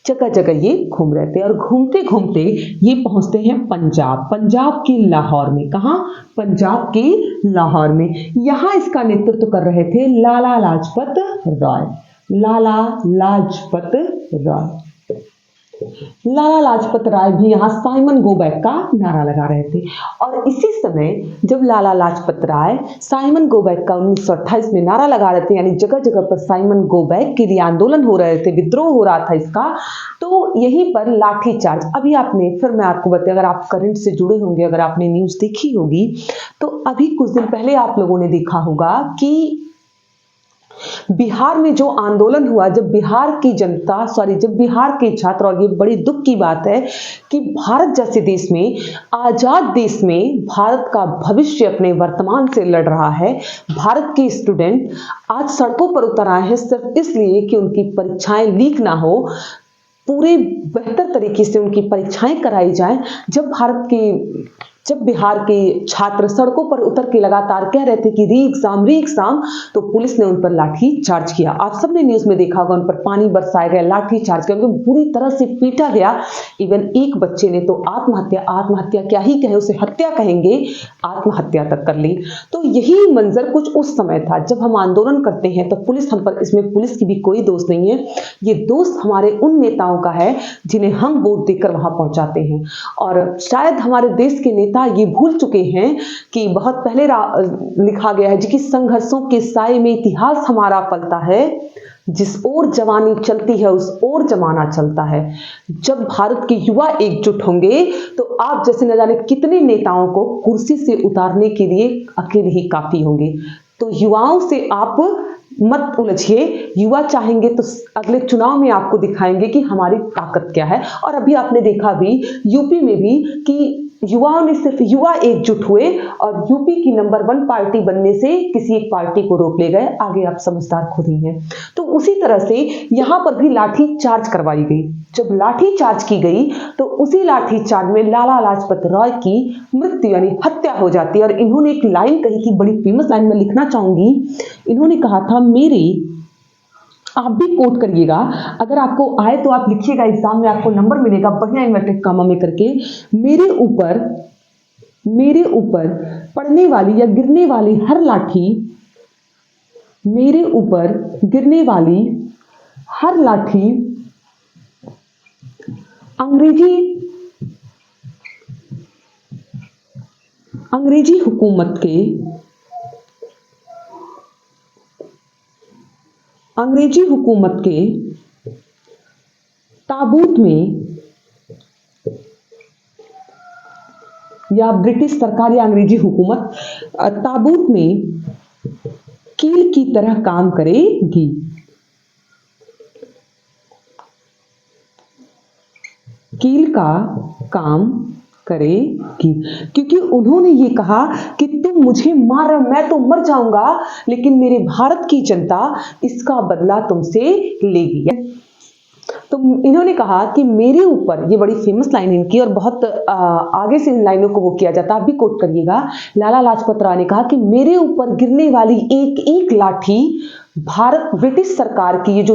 जगह जगह ये घूम रहे थे। और घूमते घूमते ये पहुंचते हैं पंजाब के लाहौर में। कहाँ? पंजाब के लाहौर में। यहाँ इसका नेतृत्व कर रहे थे लाला लाजपत राय, लाला लाजपत राय। लाला लाजपत राय भी यहाँ साइमन गो बैक का नारा लगा रहे थे। और इसी समय जब Lala Lajpat Rai Simon go back का 1928 में नारा लगा रहे थे, यानी जगह जगह पर साइमन गो बैक के लिए आंदोलन हो रहे थे, विद्रोह हो रहा था इसका, तो यहीं पर लाठी चार्ज। अभी आपने, फिर मैं आपको बताया, अगर आप करंट से जुड़े होंगे, अगर आपने न्यूज़ देखी होगी, तो अभी कुछ दिन पहले आप लोगों ने देखा होगा कि बिहार में जो आंदोलन हुआ, जब बिहार की जनता, जब बिहार के छात्र, और ये बड़ी दुख की बात है कि भारत जैसे देश में, आजाद देश में, भारत का भविष्य अपने वर्तमान से लड़ रहा है, भारत के स्टूडेंट आज सड़कों पर उतर आए हैं सिर्फ इसलिए कि उनकी परीक्षाएं लीक ना हो, पूरे बेहतर तरीके से उनकी परीक्षाएं कराई जाएं। जब बिहार के छात्र सड़कों पर उतर के लगातार कह रहे थे कि री एग्जाम, तो पुलिस ने उन पर लाठी चार्ज किया। आप सबने न्यूज़ में देखा होगा, उन पर पानी बरसाया गया, लाठी चार्ज किया, उनको बुरी तरह से पीटा गया। इवन एक बच्चे ने तो आत्महत्या क्या ही कहे, उसे हत्या कहेंगे, आत्महत्या तक कर ली। तो यही मंजर कुछ उस समय था जब हम आंदोलन करते हैं तो पुलिस हम पर, इसमें पुलिस की भी कोई दोष नहीं है, ये दोष हमारे उन नेताओं का है जिन्हें हम वोट देकर वहां पहुंचाते हैं। और शायद हमारे देश के नेता ये भूल चुके हैं कि बहुत पहले लिखा गया है कि संघर्षों के साए में इतिहास हमारा पलता है, जिस ओर जवानी चलती है उस ओर जमाना चलता है। जब भारत के युवा एकजुट होंगे तो आप जैसे न जाने कितने नेताओं को कुर्सी से उतारने के लिए अकेले ही काफी होंगे। तो युवाओं से आप मत उलझिए, युवा चाहेंगे तो अगले चुनाव में आपको दिखाएंगे कि हमारी ताकत क्या है। और अभी आपने देखा भी यूपी में भी कि युवाओं ने, सिर्फ युवा एकजुट हुए और यूपी की नंबर 1 पार्टी बनने से किसी एक पार्टी को रोक ले गए। आगे आप समझदार खुद ही हैं। तो उसी तरह से यहाँ पर भी लाठी चार्ज करवाई गई। जब लाठी चार्ज की गई तो उसी लाठी चार्ज में लाला लाजपत राय की मृत्यु यानी हत्या हो जाती है। और इन्होंने एक लाइन कही थी, बड़ी फेमस लाइन मैं लिखना चाहूंगी। इन्होंने कहा था, आप भी कोट करिएगा, अगर आपको आए तो आप लिखिएगा, एग्जाम में आपको नंबर मिलेगा बढ़िया इन्वर्टेड कामा में करके। मेरे ऊपर पड़ने वाली या गिरने वाली हर लाठी, मेरे ऊपर गिरने वाली हर लाठी अंग्रेजी हुकूमत के ताबूत में, या ब्रिटिश सरकार या अंग्रेजी हुकूमत ताबूत में कील की तरह काम करेगी। कील का काम करेगी, क्योंकि उन्होंने ये कहा कि तुम मुझे मार, मैं तो मर जाऊंगा, लेकिन मेरे भारत की जनता इसका बदला तुमसे लेगी। तो इन्होंने कहा कि मेरे ऊपर, ये बड़ी फेमस लाइन इनकी और बहुत आगे से इन लाइनों को वो किया जाता है, आप भी कोट करिएगा। लाला लाजपत राय ने कहा कि मेरे ऊपर गिरने वाली एक एक लाठी भारत ब्रिटिश सरकार की, ये जो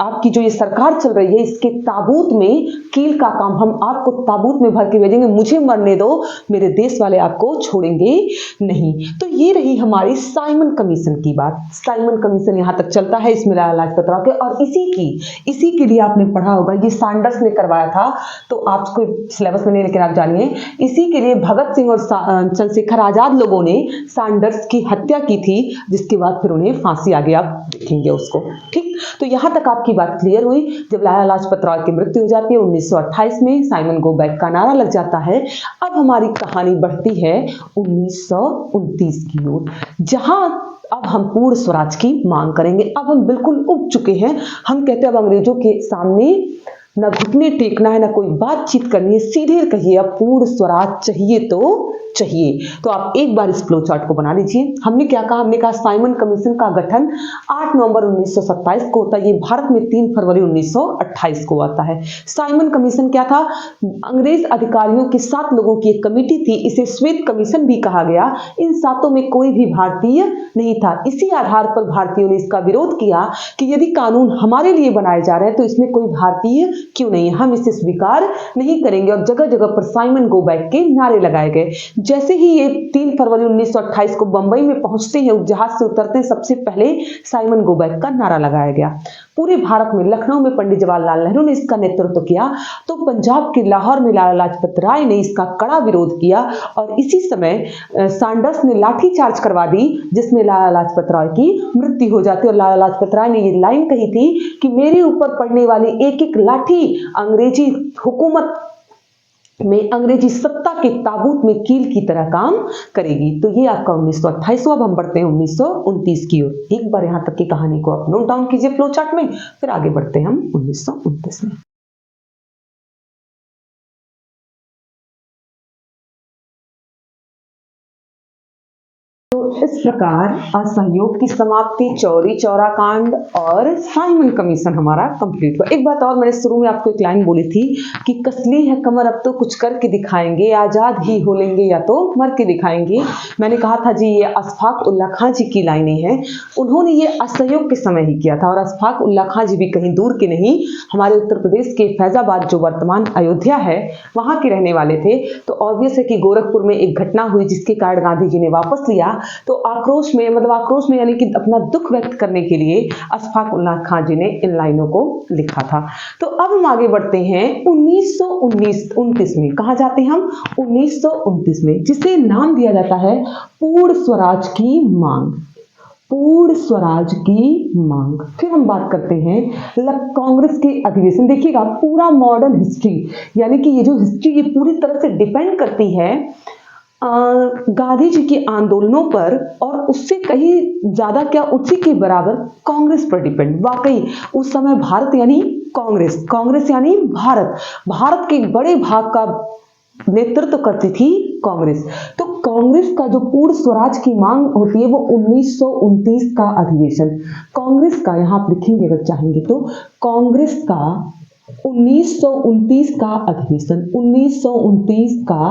आपकी जो ये सरकार चल रही है, इसके ताबूत में कील का काम, हम आपको ताबूत में भर के भेजेंगे, मुझे मरने दो, मेरे देश वाले आपको छोड़ेंगे नहीं। तो ये रही हमारी साइमन कमीशन की बात। साइमन कमीशन यहाँ तक चलता है, इसमें लाला लाजपत राय के, और इसी के लिए आपने पढ़ा होगा, ये सैंडर्स ने करवाया था, तो आपको सिलेबस में नहीं, लेकिन आप जानिए, इसी के लिए भगत सिंह और चंद्रशेखर आजाद लोगों ने सैंडर्स की हत्या की थी, जिसके बाद फिर उन्हें फांसी आ गया, देखेंगे उसको। ठीक, तो यहां तक आपकी बात क्लियर हुई। जब लाला लाजपत राय की मृत्यु हो जाती है 1928 में, साइमन गो बैक का नारा लग जाता है। अब हमारी कहानी बढ़ती है 1929 की ओर, जहां अब हम पूर्ण स्वराज की मांग करेंगे। अब हम बिल्कुल उब चुके हैं। हम कहते हैं अब अंग्रेजों के सामने ना घुटने टेकना है, ना कोई बातचीत करनी है, सीधे कहिए अब पूर्ण स्वराज चाहिए तो चाहिए। तो आप एक बार इस फ्लो चार्ट को बना लीजिए। हमने क्या कहा, हमने कहा साइमन कमीशन का गठन 8 नवंबर 1927 को होता है। ये भारत में 3 फरवरी 1928 को आता है। साइमन कमीशन क्या था, अंग्रेज अधिकारियों के 7 लोगों की एक कमेटी थी, इसे श्वेत कमीशन भी कहा गया। इन 7 में कोई भी भारतीय नहीं था। इसी आधार पर भारतीयों ने इसका विरोध किया कि यदि कानून हमारे लिए बनाए जा रहे हैं तो इसमें कोई भारतीय क्यों नहीं है, हम इसे स्वीकार नहीं करेंगे। और जगह जगह पर साइमन गो बैक के नारे लगाए गए। जैसे ही ये 3 फरवरी 1928 को बंबई में पहुंचते हैं, जहाज से उतरते हैं, सबसे पहले साइमन गो बैक का नारा लगाया गया। पूरे भारत में, लखनऊ में पंडित जवाहरलाल नेहरू ने इसका नेतृत्व किया, तो पंजाब के लाहौर में लाला लाजपत राय ने इसका कड़ा विरोध किया और इसी समय सैंडर्स ने लाठीचार्ज करवा दी, जिसमें लाला लाजपत राय की मृत्यु हो जाती। और लाला लाजपत राय ने ये लाइन कही थी कि मेरे ऊपर पड़ने वाली एक एक लाठी अंग्रेजी हुकूमत में, अंग्रेजी सत्ता के ताबूत में कील की तरह काम करेगी। तो ये आपका 1928। अब हम बढ़ते हैं 1929 की ओर। एक बार यहां तक की कहानी को आप नोट डाउन कीजिए फ्लो चार्ट में, फिर आगे बढ़ते हैं हम 1929 में। इस प्रकार असहयोग की समाप्ति, चौरी चौरा कांड और साइमन कमीशन हमारा कंप्लीट हुआ। एक बात और, मैंने शुरू में आपको एक लाइन बोली थी कि कसली है कमर अब तो कुछ करके दिखाएंगे, आजाद ही हो लेंगे या तो मर के दिखाएंगे। मैंने कहा था जी ये अशफाक उल्ला खां जी की लाइनें हैं, उन्होंने ये असहयोग के समय ही किया था। और अशफाक उल्ला खां जी भी कहीं दूर के नहीं, हमारे उत्तर प्रदेश के फैजाबाद जो वर्तमान अयोध्या है वहां के रहने वाले थे। तो ऑब्वियस है कि गोरखपुर में एक घटना हुई जिसके कारण गांधी जी ने वापस लिया। तो आक्रोश में, मतलब आक्रोश में यानी कि अपना दुख व्यक्त करने के लिए अशफाक उल्ला खां जी ने इन लाइनों को लिखा था। तो अब हम आगे बढ़ते हैं 1929 में। कहा जाते हैं हम 1929 में, जिसे नाम दिया जाता है पूर्ण स्वराज की मांग। पूर्ण स्वराज की मांग। फिर हम बात करते हैं कांग्रेस के अधिवेशन। देखिएगा पूरा मॉडर्न हिस्ट्री, यानी कि ये जो हिस्ट्री ये पूरी तरह से डिपेंड करती है गांधी जी के आंदोलनों पर, और उससे कहीं ज्यादा क्या उसी के बराबर कांग्रेस पर डिपेंड। वाकई उस समय भारत यानी कांग्रेस, कांग्रेस यानी भारत, भारत के बड़े भाग का नेतृत्व करती थी कांग्रेस। तो कांग्रेस का जो पूर्ण स्वराज की मांग होती है वो 1929 का अधिवेशन, कांग्रेस का, यहां आप लिखेंगे अगर चाहेंगे तो, कांग्रेस का 1929 का अधिवेशन। 1929 का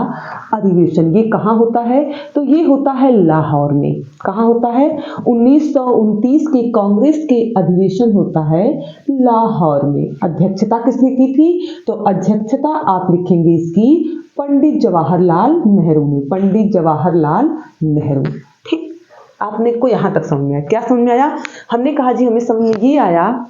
अधिवेशन ये कहाँ होता है? तो ये होता है लाहौर में। कहाँ होता है? 1929 के कांग्रेस के अधिवेशन होता है लाहौर में। अध्यक्षता किसने की थी? तो अध्यक्षता आप लिखेंगे इसकी पंडित जवाहरलाल नेहरू ने। पंडित जवाहरलाल नेहरू। ठीक, आपने को यहां तक समझ में आया? क्या समझ में आया? हमने कहा जी हमें समझ में ये आया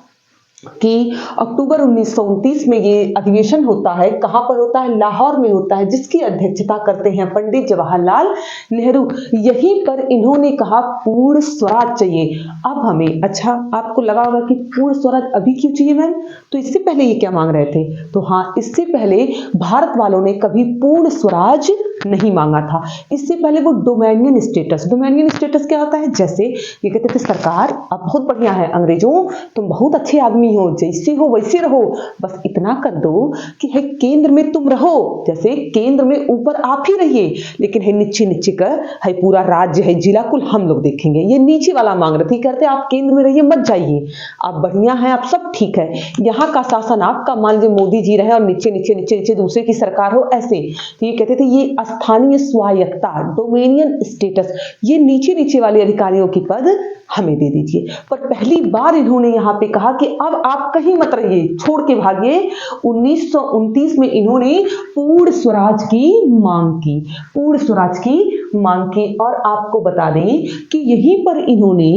कि अक्टूबर 1929 में ये अधिवेशन होता है। कहां पर होता है? लाहौर में होता है, जिसकी अध्यक्षता करते हैं पंडित जवाहरलाल नेहरू। यहीं पर इन्होंने कहा पूर्ण स्वराज चाहिए अब हमें। अच्छा, आपको लगा होगा कि पूर्ण स्वराज अभी क्यों चाहिए मैम? तो इससे पहले ये क्या मांग रहे थे? तो हाँ, इससे पहले भारत वालों ने कभी पूर्ण स्वराज नहीं मांगा था। इससे पहले वो डोमेनियन स्टेटस, डोमेनियन स्टेटस क्या होता है? जैसे ये कहते थे सरकार अब बहुत बढ़िया है, अंग्रेजों तुम बहुत अच्छे आदमी हो, जैसे हो वैसे रहो, बस इतना कर दो कि है केंद्र में तुम रहो, जैसे केंद्र में ऊपर आप ही रहिए, लेकिन है नीचे नीचे का है पूरा राज्य है, जिला कुल हम लोग देखेंगे। ये नीचे वाला मांग रहे थे, कहते आप केंद्र में रहिए, मत जाइए, आप बढ़िया हैं, आप सब ठीक है, यहाँ का शासन आपका, मान लीजिए मोदी जी रहे और नीचे नीचे नीचे नीचे दूसरे की सरकार हो, ऐसे। तो ये कहते थे ये स्थानीय स्वायत्ता, डोमेनियन स्टेटस, ये नीचे नीचे वाले अधिकारियों की पद हमें दे दीजिए। पर पहली बार इन्होंने यहाँ पे कहा कि अब आप कहीं मत रहिए, छोड़ के भागिए। 1929 में इन्होंने पूर्ण स्वराज की मांग की, पूर्ण स्वराज की मांग की। और आपको बता दें कि यहीं पर इन्होंने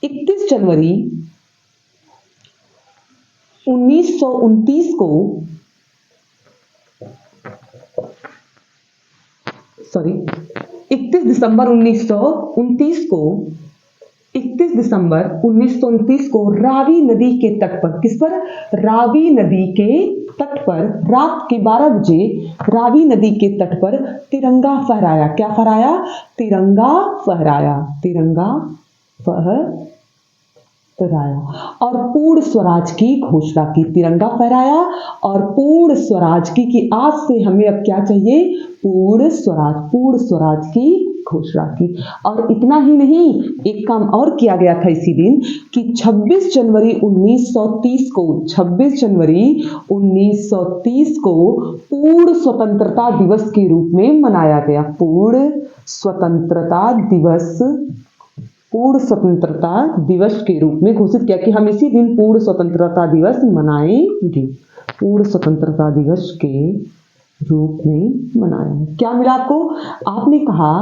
31 जनवरी 1929 को, सॉरी 31 दिसंबर 1929 को, 31 दिसंबर 1929 को रावी नदी के तट पर, किस पर? रावी नदी के तट पर रात के 12 बजे रावी नदी के तट पर तिरंगा फहराया। क्या फहराया? तिरंगा फहराया, तिरंगा फहराया और पूर्ण स्वराज की घोषणा की। तिरंगा फहराया और पूर्ण स्वराज की कि आज से हमें अब क्या चाहिए? पूर्ण स्वराज, पूर्ण स्वराज की घोषणा की। और इतना ही नहीं, एक काम और किया गया था इसी दिन कि 26 जनवरी 1930 को, 26 जनवरी 1930 को पूर्ण स्वतंत्रता दिवस के रूप में मनाया गया। पूर्ण स्वतंत्रता दिवस, पूर्ण स्वतंत्रता दिवस के रूप में घोषित किया कि हम इसी दिन पूर्ण स्वतंत्रता दिवस मनाएंगे। पूर्ण स्वतंत्रता दिवस के रूप में मनाया है। क्या मिला आपको? आपने कहा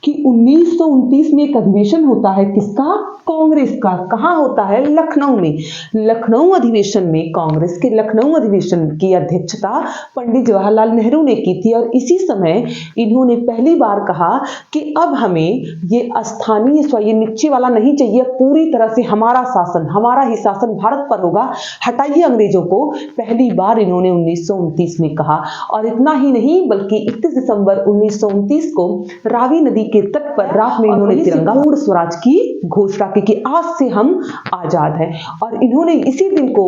कि 1929 में एक अधिवेशन होता है, किसका? कांग्रेस का। कहाँ होता है? लखनऊ में। लखनऊ अधिवेशन में, कांग्रेस के लखनऊ अधिवेशन की अध्यक्षता पंडित जवाहरलाल नेहरू ने की थी और इसी समय इन्होंने पहली बार कहा कि अब हमें ये स्थानीय ये नीचे वाला नहीं चाहिए, पूरी तरह से हमारा शासन, हमारा ही शासन भारत पर होगा, हटाइए अंग्रेजों को। पहली बार इन्होंने 1929 में कहा। और इतना ही नहीं बल्कि 31 दिसंबर 1929 को रावी नदी के तट पर रात में इन्होंने तिरंगा पूर्ण स्वराज की घोषणा की कि आज से हम आजाद हैं। और इन्होंने इसी दिन को,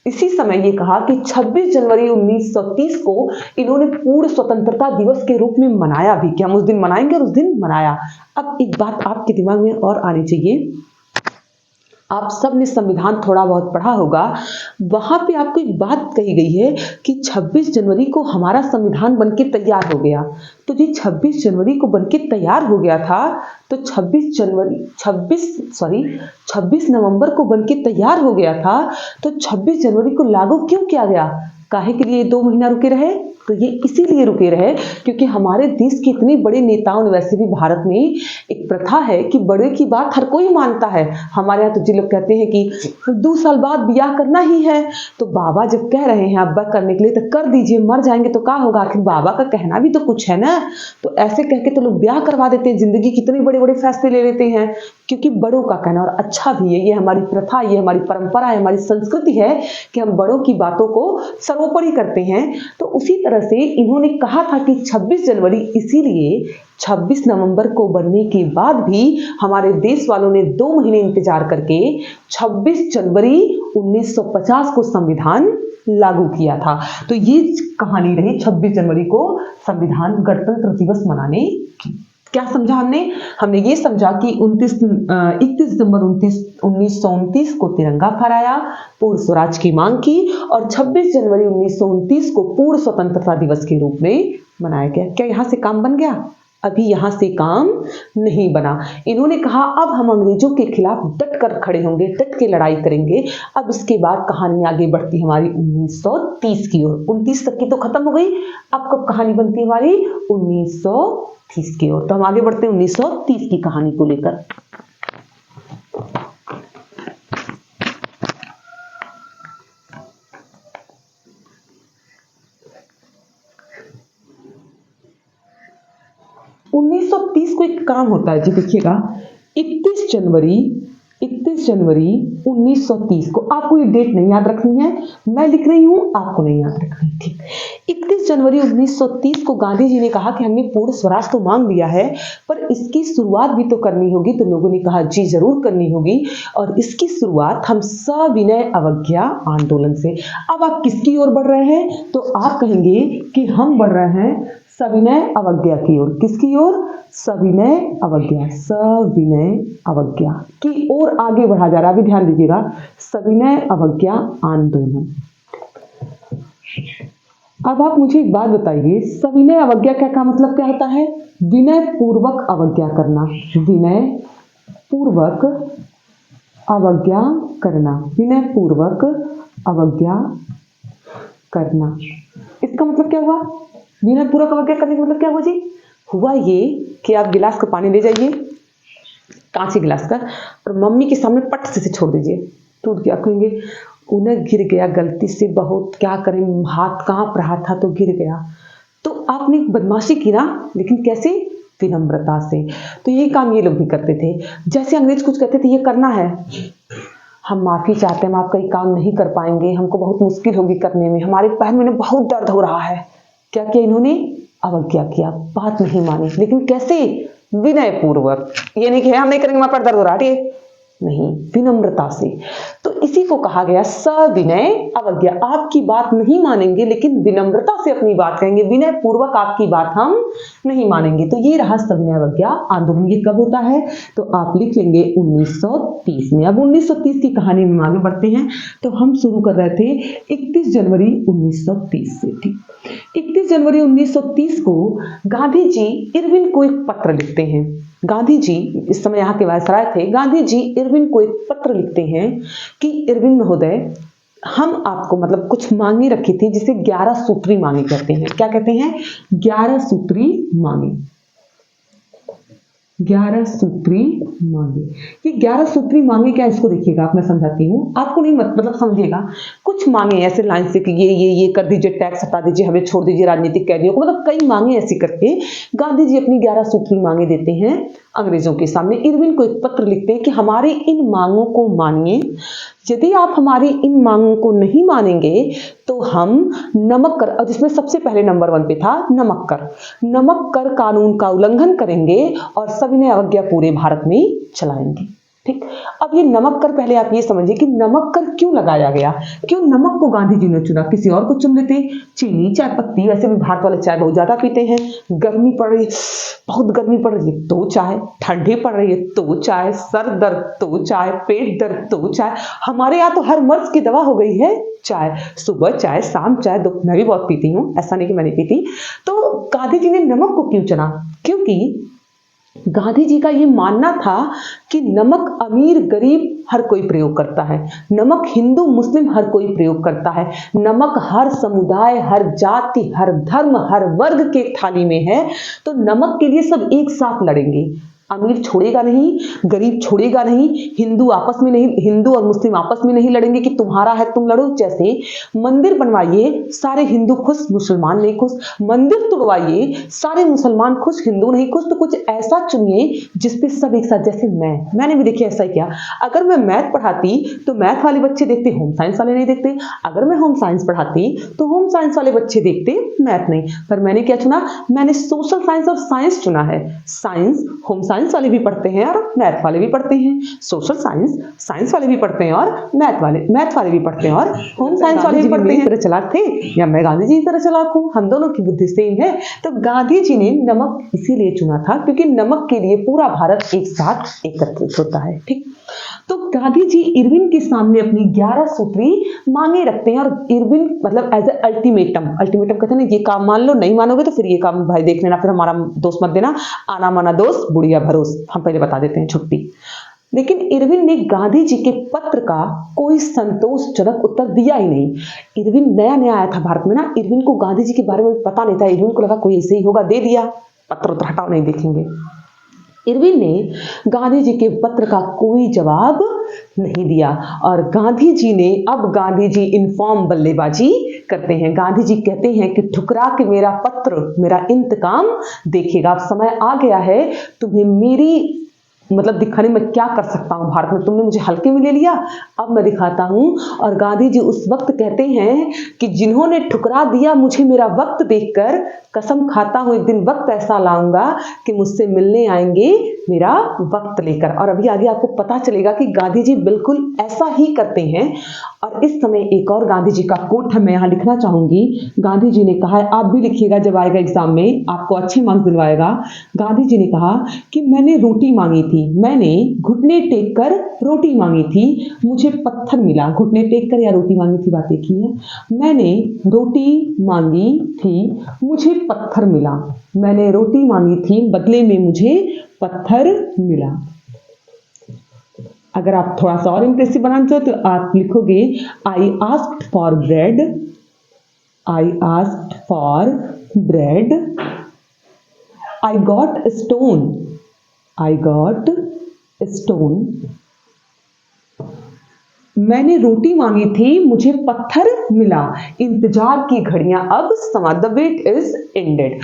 इसी समय ये कहा कि 26 जनवरी 1930 को इन्होंने पूर्ण स्वतंत्रता दिवस के रूप में मनाया भी, कि हम उस दिन मनाएंगे और उस दिन मनाया। अब एक बात आपके दिमाग में और आनी चाहिए, आप सब ने संविधान थोड़ा बहुत पढ़ा होगा, वहां पे आपको एक बात कही गई है कि 26 जनवरी को हमारा संविधान बनके तैयार हो गया। तो जी 26 जनवरी को बनके तैयार हो गया था, तो 26 नवंबर को बनके तैयार हो गया था, तो 26 जनवरी को लागू क्यों किया गया? काहे के लिए 2 महीना रुके रहे? तो ये इसीलिए रुके रहे क्योंकि हमारे देश के इतने बड़े नेताओं ने, वैसे भी भारत में एक प्रथा है कि बड़े की बात हर कोई मानता है। हमारे यहाँ तो जी लोग कहते हैं कि 2 साल बाद ब्याह करना ही है, तो बाबा जब कह रहे हैं अब्बा करने के लिए तो कर दीजिए, मर जाएंगे तो क्या होगा, आखिर बाबा का कहना भी तो कुछ है ना। तो ऐसे कह के तो लोग ब्याह करवा देते हैं, जिंदगी कितने बड़े बड़े फैसले ले लेते हैं क्योंकि बड़ों का कहना, और अच्छा भी है, ये हमारी प्रथा, ये हमारी परंपरा है, हमारी संस्कृति है कि हम बड़ों की बातों को सर्वोपरि करते हैं। तो उसी तरह से इन्होंने कहा था कि 26 जनवरी, इसीलिए 26 नवंबर को बनने के बाद भी हमारे देश वालों ने 2 महीने इंतजार करके 26 जनवरी 1950 को संविधान लागू किया था। तो ये कहानी रही 26 जनवरी को संविधान गणतंत्र दिवस मनाने की। क्या समझा हमने? हमने ये समझा कि 31 दिसंबर 1929 को तिरंगा फहराया, पूर्ण स्वराज की मांग की, और 26 जनवरी 1929 को पूर्ण स्वतंत्रता दिवस के रूप में मनाया गया। क्या यहाँ से काम बन गया? अभी यहाँ से काम नहीं बना। इन्होंने कहा अब हम अंग्रेजों के खिलाफ डट कर खड़े होंगे, डट के लड़ाई करेंगे। अब इसके बाद कहानी आगे बढ़ती हमारी 1930 की ओर। 29 तक की तो खत्म हो गई, अब कब कहानी बनती है हमारी? 1930 की ओर। तो हम आगे बढ़ते हैं 1930 की कहानी को लेकर। उन्नीस सौ 30 को एक काम होता है जी, देखिएगा 31 जनवरी 1930 को। आपको ये डेट नहीं याद रखनी है, मैं लिख रही हूं, आपको नहीं याद रखनी। ठीक, 31 जनवरी 1930 को गांधी जी ने कहा कि हमने पूर्ण स्वराज तो मांग लिया है, पर इसकी शुरुआत भी तो करनी होगी। तो लोगों ने कहा जी जरूर करनी होगी, और इसकी शुरुआत हम सविनय अवज्ञा आंदोलन से। अब आप किसकी ओर बढ़ रहे हैं? तो आप कहेंगे कि हम बढ़ रहे हैं सविनय अवज्ञा की ओर। किसकी ओर? सविनय अवज्ञा, सविनय अवज्ञा की ओर आगे बढ़ा जा रहा है। अभी ध्यान दीजिएगा, सविनय अवज्ञा आंदोलन। अब आप मुझे एक बात बताइए, सविनय अवज्ञा का मतलब क्या होता है? विनय पूर्वक अवज्ञा करना, विनय पूर्वक अवज्ञा करना, विनय पूर्वक अवज्ञा करना। इसका मतलब क्या हुआ? विनय पूर्वक अवज्ञा करने का मतलब क्या हुआ जी? हुआ ये कि आप गिलास का पानी ले जाइए, कांची गिलास का, और मम्मी के सामने पट से छोड़ दीजिए, टूट गया। कहेंगे उन्हें गिर गया गलती से, बहुत क्या करें, हाथ कांप रहा था तो गिर गया। तो आपने बदमाशी की ना, लेकिन कैसे? विनम्रता से। तो यही काम ये लोग भी करते थे। जैसे अंग्रेज कुछ कहते थे ये करना है, हम माफी चाहते हैं, हम आपका ये काम नहीं कर पाएंगे, हमको बहुत मुश्किल होगी करने में, हमारे पैर में बहुत दर्द हो रहा है। क्या किया इन्होंने? अवज्ञा किया, बात नहीं मानी। लेकिन कैसे? विनय पूर्वक। ये नहीं कि हम नहीं करेंगे, हमारे पैर दर्द हो रहा है, नहीं, विनम्रता से। तो इसी को कहा गया सविनय अवज्ञा। आपकी बात नहीं मानेंगे लेकिन विनम्रता से अपनी बात कहेंगे, विनय पूर्वक आपकी बात हम नहीं मानेंगे। तो ये रहा सविनय अवज्ञा आंदोलन। ये कब होता है? तो आप लिख लेंगे 1930 में। अब 1930 की कहानी में आगे बढ़ते हैं। तो हम शुरू कर रहे थे 31 जनवरी 1930 से। ठीक, 31 जनवरी 1930 को गांधी जी इरविन को एक पत्र लिखते हैं। गांधी जी इस समय यहाँ के वायसराय थे। गांधी जी इरविन को एक पत्र लिखते हैं कि इरविन महोदय, हम आपको मतलब कुछ मांगे रखी थी जिसे 11 सूत्री मांगे कहते हैं। क्या कहते हैं? 11 सूत्री मांगे। 11 सूत्री मांगे। ये 11 सूत्री मांगे क्या, इसको देखिएगा आप, मैं समझाती हूँ आपको, नहीं मतलब समझिएगा। कुछ मांगे ऐसे लाइन से कि ये कर दीजिए, टैक्स हटा दीजिए, हमें छोड़ दीजिए राजनीतिक कैदियों को, मतलब कई मांगे ऐसी करके गांधी जी अपनी 11 सूत्री मांगे देते हैं अंग्रेजों के सामने। इरविन को एक पत्र लिखते हैं कि हमारी इन मांगों को मानिए, यदि आप हमारी इन मांगों को नहीं मानेंगे तो हम नमक कर, और जिसमें सबसे पहले नंबर 1 पे था नमक कर कानून का उल्लंघन करेंगे और सविनय अवज्ञा पूरे भारत में चलाएंगे। ठीक। अब ये नमक कर, पहले आप ये समझिए कि नमक कर क्यों लगाया गया, क्यों नमक को गांधी जी ने चुना, किसी और को चुन लेते। चीनी, चाय पत्ती, वैसे भी भारत वाले चाय बहुत ज्यादा पीते हैं। गर्मी पड़ रही, बहुत गर्मी पड़ रही है तो चाय, ठंडी पड़ रही है तो चाय, सर दर्द तो चाय, पेट दर्द तो चाय। हमारे यहाँ तो हर मर्ज की दवा हो गई है चाय। सुबह चाय, शाम चाय, मैं भी बहुत पीती हूँ, ऐसा नहीं कि मैं नहीं पीती। तो गांधी जी ने नमक को क्यों चुना? क्योंकि गांधी जी का ये मानना था कि नमक अमीर गरीब हर कोई प्रयोग करता है, नमक हिंदू मुस्लिम हर कोई प्रयोग करता है, नमक हर समुदाय, हर जाति, हर धर्म, हर वर्ग के थाली में है। तो नमक के लिए सब एक साथ लड़ेंगे। अमीर छोड़ेगा नहीं, गरीब छोड़ेगा नहीं, हिंदू आपस में नहीं, हिंदू और मुस्लिम आपस में नहीं लड़ेंगे कि तुम्हारा है तुम लड़ो। जैसे मंदिर बनवाइए, सारे हिंदू खुश, मुसलमान नहीं खुश। मंदिर तोड़वाइए, सारे मुसलमान खुश, हिंदू नहीं खुश। तो कुछ ऐसा चुनिए जिसपे सब एक साथ, जैसे मैंने भी देखिए ऐसा ही किया। अगर मैं मैथ पढ़ाती तो मैथ वाले बच्चे देखते, होम साइंस वाले नहीं देखते। अगर मैं होम साइंस पढ़ाती तो होम साइंस वाले बच्चे देखते, मैथ नहीं। पर मैंने क्या चुना? मैंने सोशल साइंस और साइंस चुना है। साइंस होम साइंस वाले भी पढ़ते हैं और मैथ वाले भी पढ़ते हैं, सोशल साइंस साइंस वाले भी पढ़ते हैं और मैथ वाले भी पढ़ते हैं और होम साइंस वाले भी पढ़ते हैं। तरह चलाक थे या मैं गांधी जी की तरह चलाक हूँ? हम दोनों की बुद्धि सेम है। तो गांधी जी ने नमक इसीलिए चुना था क्योंकि नमक के लिए पूरा भारत एक साथ एकत्रित होता है। ठीक। तो गांधी जी इरविन के सामने अपनी 11 सूत्री मांगे रखते हैं और इरविन मतलब एज ए अल्टीमेटम कहते हैं ना, ये काम मान लो, नहीं मानोगे तो फिर ये काम भाई देख लेना, फिर हमारा दोस्त मत देना, आना माना दोस्त बुढ़िया भरोस, हम पहले बता देते हैं, छुट्टी। लेकिन इरविन ने गांधी जी के पत्र का कोई संतोषजनक उत्तर दिया ही नहीं। इरविन नया नया आया था भारत में ना, इरविन को गांधी जी के बारे में पता नहीं था। इरविन को लगा कोई ऐसे ही होगा, दे दिया पत्र, तो हटाओ नहीं देखेंगे। इरविन ने गांधी जी के पत्र का कोई जवाब नहीं दिया और गांधी जी इनफॉर्म बल्लेबाजी करते हैं। गांधी जी कहते हैं कि ठुकरा के मेरा पत्र मेरा इंतकाम देखेगा। अब समय आ गया है तुम्हें मेरी मतलब दिखाने में क्या कर सकता हूं भारत में। तुमने मुझे हल्के में ले लिया, अब मैं दिखाता हूं। और गांधी जी उस वक्त कहते हैं कि जिन्होंने ठुकरा दिया मुझे मेरा वक्त देखकर, कसम खाता हूं एक दिन वक्त ऐसा लाऊंगा कि मुझसे मिलने आएंगे मेरा वक्त लेकर। और अभी आगे आपको पता चलेगा कि गांधी जी बिल्कुल ऐसा ही करते हैं। और इस समय एक और गांधी जी का कोट है, मैं यहाँ लिखना चाहूंगी। गांधी जी ने कहा है, आप भी लिखिएगा जब आएगा एग्जाम में, आपको अच्छे मार्क्स दिलवाएगा। गांधी जी ने कहा कि मैंने रोटी मांगी थी, मैंने घुटने टेक कर रोटी मांगी थी, मुझे पत्थर मिला। घुटने टेक कर या रोटी मांगी थी, बात एक ही है। मैंने रोटी मांगी थी, मुझे पत्थर मिला। मैंने रोटी मांगी थी, बदले में मुझे पत्थर मिला। अगर आप थोड़ा सा और इंप्रेसिव बनाना चाहते तो आप लिखोगे, I asked for bread, I asked for bread, I got stone, I got stone. मैंने रोटी मांगी थी, मुझे पत्थर मिला। इंतजार की घड़ियां अब समा, द वेट इज एंडेड।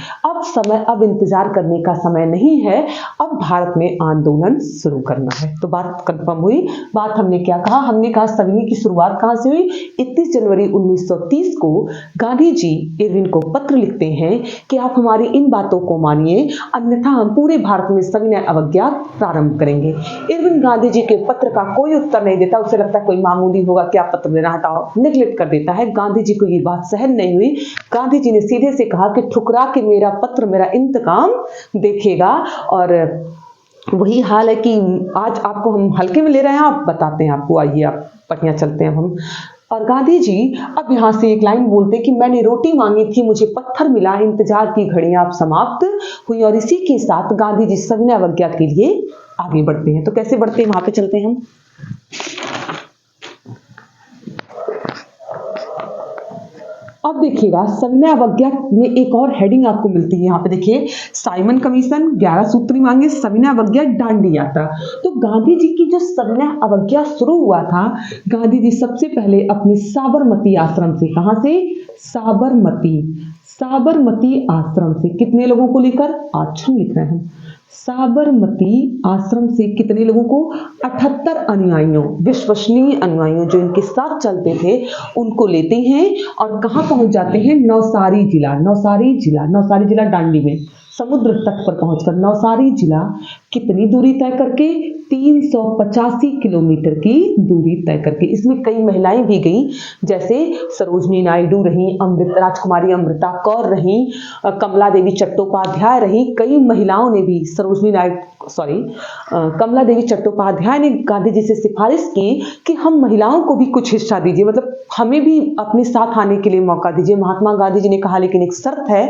अब इंतजार करने का समय नहीं है, अब भारत में आंदोलन शुरू करना है। तो बात कंफर्म हुई। बात हमने क्या कहा? हमने कहा सविनय की शुरुआत कहां से हुई? 31 जनवरी 1930 को गांधी जी इरविन को पत्र लिखते हैं कि आप हमारी इन बातों को मानिए, अन्यथा हम पूरे भारत में सविनय अवज्ञा प्रारंभ करेंगे। इरविन गांधी जी के पत्र का कोई उत्तर नहीं देता, उसे लगता है कोई मामूली होगा, क्या पत्र देना, हटाओ, निगलेक्ट कर देता है। गांधी जी को ये बात सहन नहीं हुई। गांधी जी ने सीधे से कहा कि ठुकरा के मेरा पत्र मेरा इंतकाम देखेगा। और वही हाल है कि आज आपको हम हल्के में ले रहे हैं, आप बताते हैं आपको। आइए आप पटियां चलते हैं हम। और गांधी जी अब यहाँ से एक लाइन बोलते कि मैंने रोटी मांगी थी, मुझे पत्थर मिला, इंतजार की घड़ियां अब समाप्त हुई। और इसी के साथ गांधी जी सविनय अवज्ञा के लिए आगे बढ़ते हैं। तो कैसे बढ़ते हैं, वहां पे चलते हैं हम। अब देखिएगा सविनय अवज्ञा में एक और हेडिंग आपको मिलती है, यहाँ पे देखिए साइमन कमीशन, 11 सूत्री मांगे, सविनय अवज्ञा, दांडी यात्रा। तो गांधी जी की जो सविनय अवज्ञा शुरू हुआ था, गांधी जी सबसे पहले अपने साबरमती आश्रम से, कहाँ से, साबरमती आश्रम से कितने लोगों को लेकर, आज हम लिख रहे हैं साबरमती आश्रम से कितने लोगों को, 78 अनुयायियों, विश्वसनीय अनुयायियों जो इनके साथ चलते थे उनको लेते हैं और कहाँ पहुंच जाते हैं, नवसारी जिला दांडी में, समुद्र तट पर पहुंचकर नवसारी जिला कितनी दूरी तय करके, 385 किलोमीटर की दूरी तय करके। इसमें कई महिलाएं भी गईं, जैसे सरोजनी नायडू रहीं, राजकुमारी अमृता कौर रहीं, कमला देवी चट्टोपाध्याय रहीं। कई महिलाओं ने भी कमला देवी चट्टोपाध्याय ने गांधी जी से सिफारिश की कि हम महिलाओं को भी कुछ हिस्सा दीजिए, मतलब हमें भी अपने साथ आने के लिए मौका दीजिए। महात्मा गांधी जी ने कहा लेकिन एक शर्त है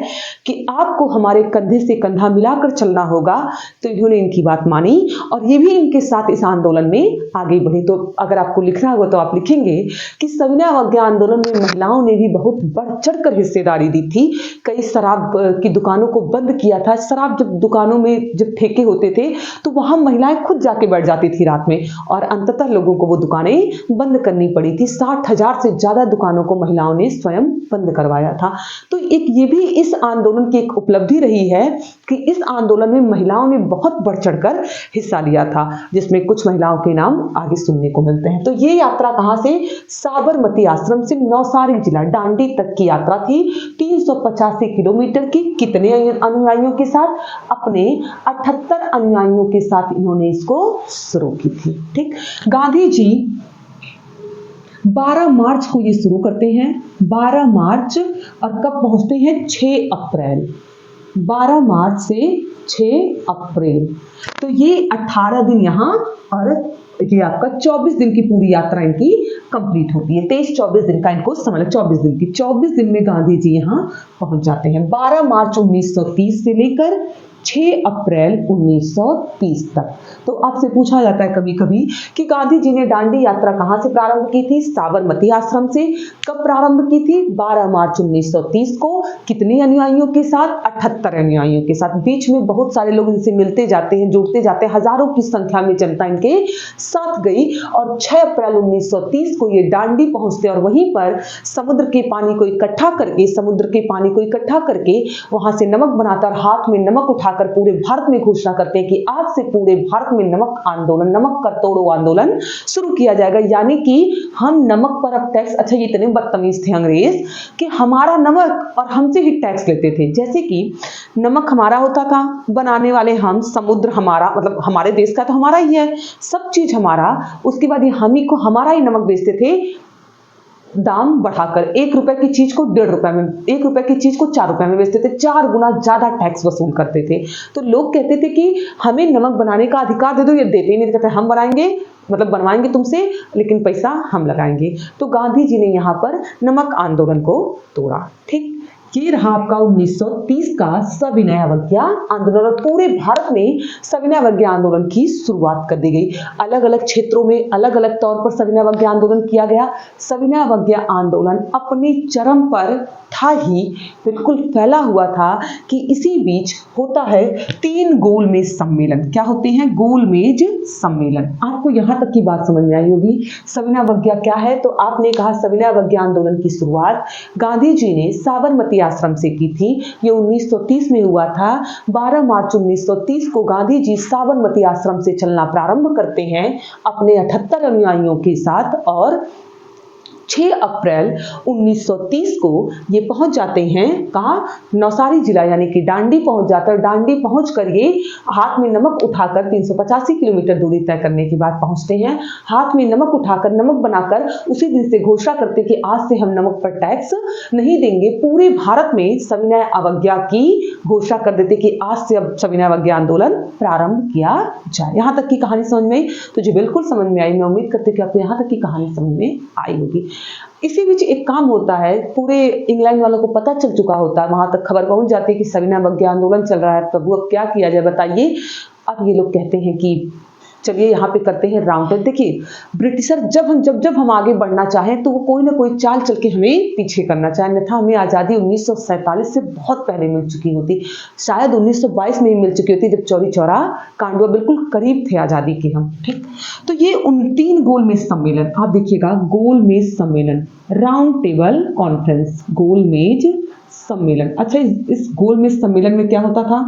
कि आपको हमारे कंधे से कंधा मिलाकर चलना होगा। तो इन्होंने इनकी बात मानी और ये भी इनके साथ इस आंदोलन में आगे बढ़े। तो अगर आपको लिखना होगा तो आप लिखेंगे कि सविनय अवज्ञा आंदोलन में महिलाओं ने भी बहुत बढ़ चढ़कर हिस्सेदारी दी थी। कई शराब की दुकानों को बंद किया था। शराब जब दुकानों में जब ठेके होते थे तो वहां महिलाएं खुद जाके बैठ जाती थी रात में और अंततः लोगों को वो दुकानें बंद करनी पड़ी थी। 60,000 से ज्यादा दुकानों को महिलाओं ने स्वयं बंद करवाया था। तो एक ये भी इस आंदोलन की एक उपलब्धि रही है कि इस आंदोलन में महिलाओं ने बहुत बढ़ चढ़कर हिस्सा लिया था, जिसमें कुछ महिलाओं के नाम आगे सुनने को मिलते हैं। तो ये यात्रा कहां से, साबरमती आश्रम से नवसारी जिला दांडी तक की यात्रा थी, 385 किलोमीटर की। कितने अनुयायियों के साथ, अपने 78 अनुयायियों के साथ इन्होंने इसको शुरू की थी। ठीक, गांधी जी 12 मार्च को ये शुरू करते हैं, 12 मार्च, और कब पहुंचते हैं, 6 अप्रैल। 12 मार्च से 6 अप्रैल, तो ये 18 दिन यहाँ और ये आपका 24 दिन की पूरी यात्रा इनकी कंप्लीट होती है। 23-24 दिन का इनको समझ, 24 दिन में गांधी जी यहाँ पहुंच जाते हैं। 12 मार्च 1930 से लेकर 6 अप्रैल 1930 तक। तो आपसे पूछा जाता है कभी कभी कि गांधी जी ने दांडी यात्रा कहां से प्रारंभ की थी, साबरमती आश्रम से। कब प्रारंभ की थी, 12 मार्च 1930 को। कितने अनुयायियों के साथ, 78 अनुयायियों के साथ। बीच में बहुत सारे लोग इनसे मिलते जाते हैं, जुड़ते जाते हैं, हजारों की संख्या में जनता इनके साथ गई और 6 अप्रैल 1930 को ये दांडी पहुंचते और वहीं पर समुद्र के पानी को इकट्ठा करके वहां से नमक बनाता और हाथ में नमक उठाकर पूरे भारत में घोषणा करते हैं कि आज से पूरे भारत में नमक कर तोड़ो आंदोलन शुरू किया जाएगा। यानी कि हम नमक पर अब टैक्स, अच्छा ये इतने बदतमीज थे अंग्रेज कि हमारा नमक और हमसे ही टैक्स लेते थे। जैसे कि नमक हमारा होता था, बनाने वाले हम, समुद्र हमारा, मतलब हमारे देश का तो हमारा ही है, सब चीज हमारा। उसके बाद ये हम ही को हमारा ही नमक बेचते थे दाम बढ़ाकर, 1 रुपए की चीज को 1.5 रुपए में, 1 रुपए की चीज को 4 रुपए में बेचते थे। 4 गुना ज्यादा टैक्स वसूल करते थे। तो लोग कहते थे कि हमें नमक बनाने का अधिकार दे दो, ये देते ही नहीं, कहते हम बनाएंगे, मतलब बनवाएंगे तुमसे, लेकिन पैसा हम लगाएंगे। तो गांधी जी ने यहाँ पर नमक आंदोलन को तोड़ा। ठीक, ये रहा आपका 1930 का सविनय अवज्ञा आंदोलन। और पूरे भारत में सविनय अवज्ञा आंदोलन की शुरुआत कर दी गई। अलग अलग क्षेत्रों में अलग अलग तौर पर सविनय अवज्ञा आंदोलन किया गया। सविनय अवज्ञा आंदोलन अपने चरम पर था ही, बिल्कुल फैला हुआ था कि इसी बीच होता है 3 गोलमेज सम्मेलन। क्या होते हैं, गोलमेज सम्मेलन। आपको यहाँ तक की बात समझ में आई होगी। सविनय अवज्ञा क्या है, तो आपने कहा सविनय अवज्ञा आंदोलन की शुरुआत गांधी जी ने साबरमती आश्रम से की थी। ये 1930 में हुआ था। 12 मार्च 1930 को गांधी जी साबरमती आश्रम से चलना प्रारंभ करते हैं अपने 78 अनुयायियों के साथ और 6 अप्रैल 1930 को ये पहुंच जाते हैं कहाँ, नवसारी जिला, यानी कि दांडी पहुंच जाता है। दांडी पहुंचकर ये हाथ में नमक उठाकर 385 किलोमीटर दूरी तय करने के बाद पहुंचते हैं। हाथ में नमक उठाकर, नमक बनाकर उसी दिन से घोषणा करते कि आज से हम नमक पर टैक्स नहीं देंगे। पूरे भारत में सविनय अवज्ञा की घोषणा कर देते कि आज से अब सविनय अवज्ञा आंदोलन प्रारंभ किया जाए। यहाँ तक की कहानी समझ में आई? तो जी बिल्कुल समझ में आई। मैं उम्मीद करती हूँ कि आपको यहाँ तक की कहानी समझ में आई होगी। इसी बीच एक काम होता है, पूरे इंग्लैंड वालों को पता चल चुका होता है, वहां तक खबर पहुंच जाती है कि सविनय अवज्ञा आंदोलन चल रहा है। प्रभु अब क्या किया जाए बताइए। अब ये लोग कहते हैं कि चलिए यहाँ पे करते हैं राउंड टेबल। देखिए ब्रिटिशर जब हम आगे बढ़ना चाहें तो वो कोई ना कोई चाल चल के हमें पीछे करना चाहे, अन्यथा हमें आज़ादी 1947 से बहुत पहले मिल चुकी होती, शायद 1922 में ही मिल चुकी होती, जब चौरी चौरा कांडवा बिल्कुल करीब थे आज़ादी के हम। ठीक, तो ये उन 3 गोलमेज सम्मेलन, आप देखिएगा गोलमेज सम्मेलन, राउंड टेबल कॉन्फ्रेंस, गोलमेज सम्मेलन। अच्छा, इस गोलमेज सम्मेलन में क्या होता था?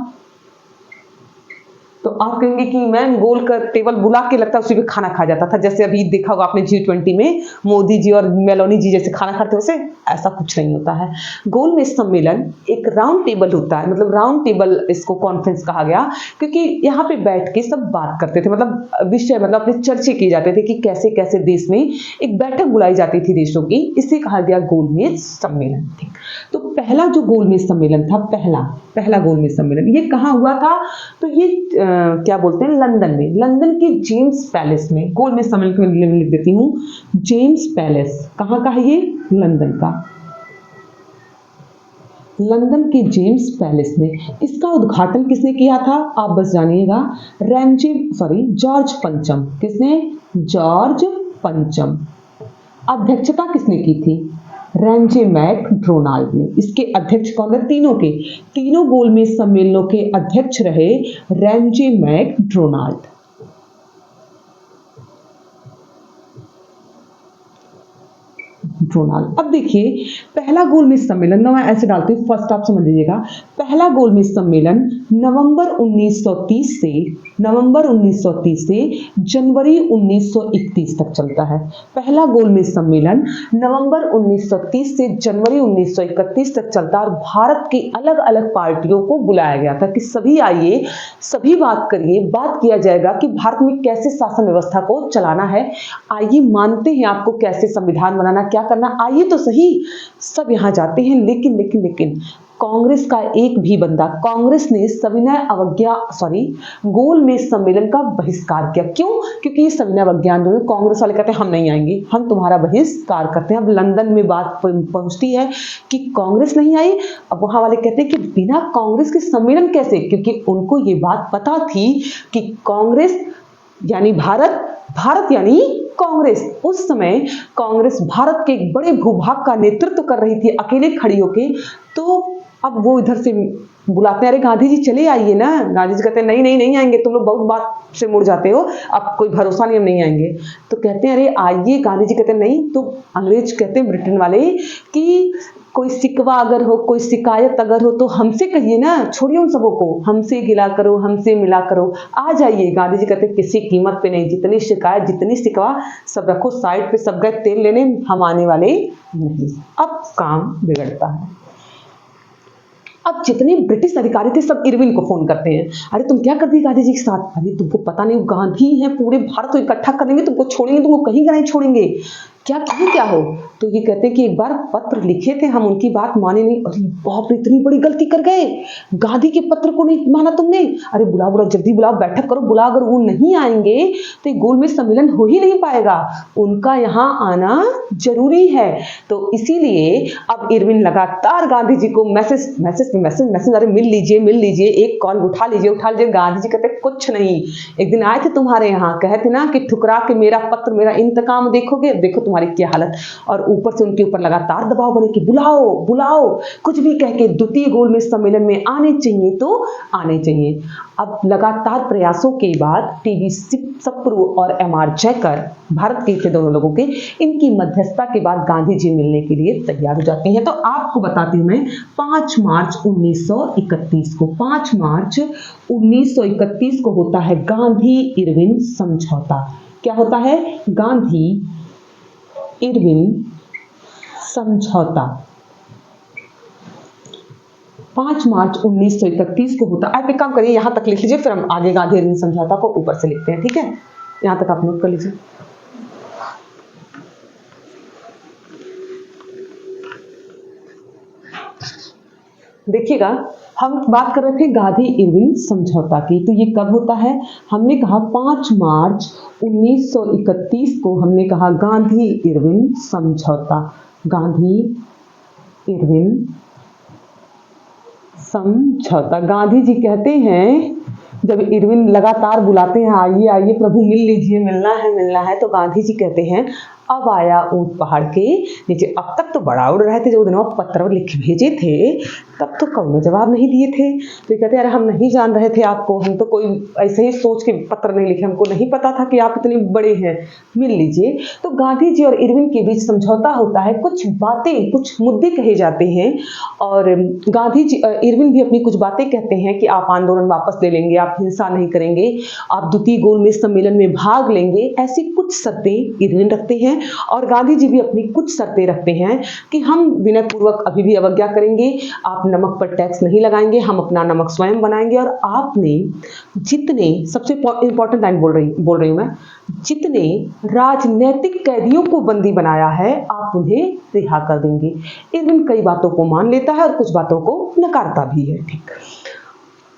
तो आप कहेंगे कि मैम गोल कर टेबल बुला के लगता है उसी पे खाना खा जाता था, जैसे अभी देखा होगा आपने G20 में मोदी जी और मेलोनी जी जैसे खाना खाते, वैसे ऐसा कुछ नहीं होता है। गोलमेज सम्मेलन एक राउंड टेबल होता है, मतलब राउंड टेबल इसको कॉन्फ्रेंस कहा गया क्योंकि यहाँ पे बैठ के सब बात करते थे, मतलब विषय, मतलब अपने चर्चे किए जाते थे कि कैसे कैसे देश में एक बैठक बुलाई जाती थी देशों की, इसे कहा गया गोलमेज सम्मेलन। ठीक, तो पहला जो गोलमेज सम्मेलन था, पहला गोलमेज सम्मेलन ये कहाँ हुआ था? तो ये क्या बोलते हैं, लंदन में, लंदन के जेम्स पैलेस में। गोलमेज सम्मेलन में लिख देती हूँ, जेम्स पैलेस। कहाँ का है ये? लंदन का, लंदन के जेम्स पैलेस में। इसका उद्घाटन किसने किया था? आप बस जानिएगा, जॉर्ज पंचम। किसने? जॉर्ज पंचम। अध्यक्षता किसने की थी? रैमजे मैकडोनाल्ड ने। इसके अध्यक्ष कौन है? तीनों गोलमेज सम्मेलनों के अध्यक्ष रहे रैमजे मैकडोनाल्ड। अब देखिए पहला गोलमेज सम्मेलन, मैं ऐसे डालती हूँ, फर्स्ट आप समझ लीजिएगा। पहला गोलमेज सम्मेलन नवंबर 1930 से जनवरी 1931 तक चलता है। पहला गोलमेज सम्मेलन नवंबर 1930 से जनवरी 1931 तक चलता है और भारत की अलग अलग पार्टियों को बुलाया गया था कि सभी आइए, सभी बात करिए, बात किया जाएगा कि भारत में कैसे शासन व्यवस्था को चलाना है। आइए मानते हैं आपको कैसे संविधान बनाना, क्या करना, आइए तो सही। सब यहाँ जाते हैं, लेकिन कांग्रेस का एक भी बंदा, कांग्रेस ने सविनय अवज्ञा गोलमेज सम्मेलन का बहिष्कार किया। क्यों? क्योंकि ये सविनय अवज्ञा आंदोलन, कांग्रेस वाले कहते हैं हम नहीं आएंगे, हम तुम्हारा बहिष्कार करते हैं। अब लंदन में बात पहुंचती है कि कांग्रेस नहीं आई, अब वहां वाले कहते हैं कि बिना कांग्रेस के सम्मेलन कैसे? क्योंकि उनको ये बात पता थी कि कांग्रेस यानी भारत यानी कांग्रेस। उस समय कांग्रेस भारत के एक बड़े भूभाग का नेतृत्व कर रही थी अकेले खड़ी होके। तो अब वो इधर से बुलाते हैं, अरे गांधी जी चले आइए ना। गांधी जी कहते हैं नहीं आएंगे, तुम लोग बहुत बात से मुड़ जाते हो, अब कोई भरोसा नहीं, हम नहीं आएंगे। तो कहते हैं अरे आइए, गांधी जी कहते हैं नहीं। तो अंग्रेज कहते हैं, ब्रिटेन वाले, कि कोई शिकवा अगर हो, कोई शिकायत अगर हो तो हमसे कहिए ना, छोड़िए उन सबों को, हमसे गिला करो, हमसे मिला करो, आ जाइए। गांधी जी कहते किसी कीमत पे नहीं, जितनी शिकायत जितनी शिकवा सब रखो साइड पे, सब गए तेल लेने, हम आने वाले नहीं। अब काम बिगड़ता है। अब जितने ब्रिटिश अधिकारी थे सब इरविन को फोन करते हैं, अरे तुम क्या कर दी गांधी जी के साथ? अरे तुमको पता नहीं, गांधी हैं, पूरे भारत को इकट्ठा कर देंगे, तुमको छोड़ेंगे, तुमको कहीं का नहीं छोड़ेंगे, क्या हो? तो ये कहते हैं कि एक बार पत्र लिखे थे, हम उनकी बात माने नहीं। अरे बाप रे, इतनी बड़ी गलती कर गए, गांधी के पत्र को नहीं माना तुमने। अरे बुलाओ जल्दी बुलाओ, बैठक करो, बुलाओ, अगर वो नहीं आएंगे तो गोलमेज सम्मेलन हो ही नहीं पाएगा, उनका यहाँ आना जरूरी है। तो इसीलिए अब इरविन लगातार गांधी जी को मैसेज, अरे मिल लीजिए, एक कॉल उठा लीजिए। गांधी जी कहते कुछ नहीं, एक दिन आए थे तुम्हारे यहाँ, कहे थे ना कि ठुकरा के मेरा पत्र, मेरा इंतकाम देखोगे, देखो तुम्हारी क्या हालत। और ऊपर से उनके ऊपर लगातार दबाव बने कि बुलाओ, कुछ भी कह के द्वितीय गोलमेज सम्मेलन में आने चाहिए। अब लगातार प्रयासों के बाद टीवी सप्रू और MR जयकर, भारत के थे दोनों लोगों के, इनकी मध्यस्थता के बाद गांधी जी मिलने के लिए तैयार हो जाते हैं। तो आपको बताती हूँ मैं, 5 मार्च 1931 को होता है गांधी इरविन समझौता। क्या होता है? गांधी इरविन समझौता 5 मार्च 1931 को होता है। आप एक काम करिए, यहां तक लिख लीजिए, फिर हम आगे गांधी इरविन समझौता को ऊपर से लिखते हैं, ठीक है? यहां तक आप नोट कर लीजिए। देखिएगा, हम बात कर रहे थे गांधी इरविन समझौता की, तो ये कब होता है? हमने कहा 5 मार्च 1931 को हमने कहा गांधी इरविन समझौता। गांधी इरविन समझौता, गांधी जी कहते हैं जब इरविन लगातार बुलाते हैं, आइए आइए प्रभु मिल लीजिए, मिलना है, तो गांधी जी कहते हैं अब आया ऊंट पहाड़ के नीचे। अब तक तो बड़ा उड़ रहे थे, जो दिनों पत्र लिख भेजे थे तब तो कौनो जवाब नहीं दिए थे। तो ये कहते अरे हम नहीं जान रहे थे आपको, हम तो कोई ऐसे ही सोच के पत्र नहीं लिखे, हमको नहीं पता था कि आप इतने बड़े हैं, मिल लीजिए। तो गांधी जी और इरविन के बीच समझौता होता है, कुछ बातें, कुछ मुद्दे कहे जाते हैं और गांधी जी इरविन भी अपनी कुछ बातें कहते हैं कि आप आंदोलन वापस ले लेंगे, आप हिंसा नहीं करेंगे, आप द्वितीय गोलमेज सम्मेलन में भाग लेंगे, ऐसी कुछ शर्तें इरविन रखते हैं और गांधी जी भी अपनी कुछ शर्तें रखते हैं कि हम विनय पूर्वक अभी भी अवज्ञा करेंगे, आप नमक पर टैक्स नहीं लगाएंगे, हम अपना नमक स्वयं बनाएंगे और आपने जितने, सबसे इंपॉर्टेंट लाइन बोल रही हूं मैं, जितने राजनीतिक कैदियों को बंदी बनाया है आप उन्हें रिहा कर देंगे। इरविन कई बातों को मान लेता है और कुछ बातों को नकारता भी है। ठीक,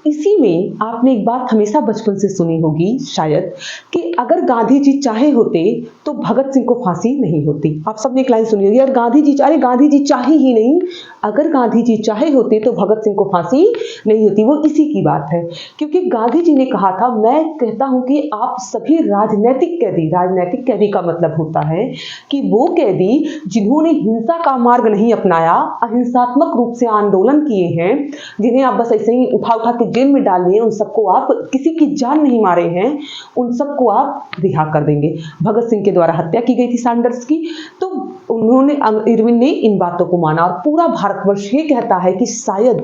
इसी में आपने एक बात हमेशा बचपन से सुनी होगी शायद कि अगर गांधी जी चाहे होते तो भगत सिंह को फांसी नहीं होती। आप सबने एक लाइन सुनी होगी, अरे गांधी जी चाहे ही नहीं, अगर गांधी जी चाहे होते तो भगत सिंह को फांसी नहीं होती। वो इसी की बात है, क्योंकि गांधी जी ने कहा था, मैं कहता हूं कि आप सभी राजनीतिक कैदी का मतलब होता है कि वो कैदी जिन्होंने हिंसा का मार्ग नहीं अपनाया, अहिंसात्मक रूप से आंदोलन किए हैं, जिन्हें आप बस ऐसे ही उठा के जेल में डाल दिए, उन सबको आप, किसी की जान नहीं मारे हैं, उन सबको आप रिहा कर देंगे। भगत सिंह के द्वारा हत्या की गई थी सैंडर्स की, तो उन्होंने, इरविन ने इन बातों को माना और पूरा भारतवर्ष ये कहता है कि शायद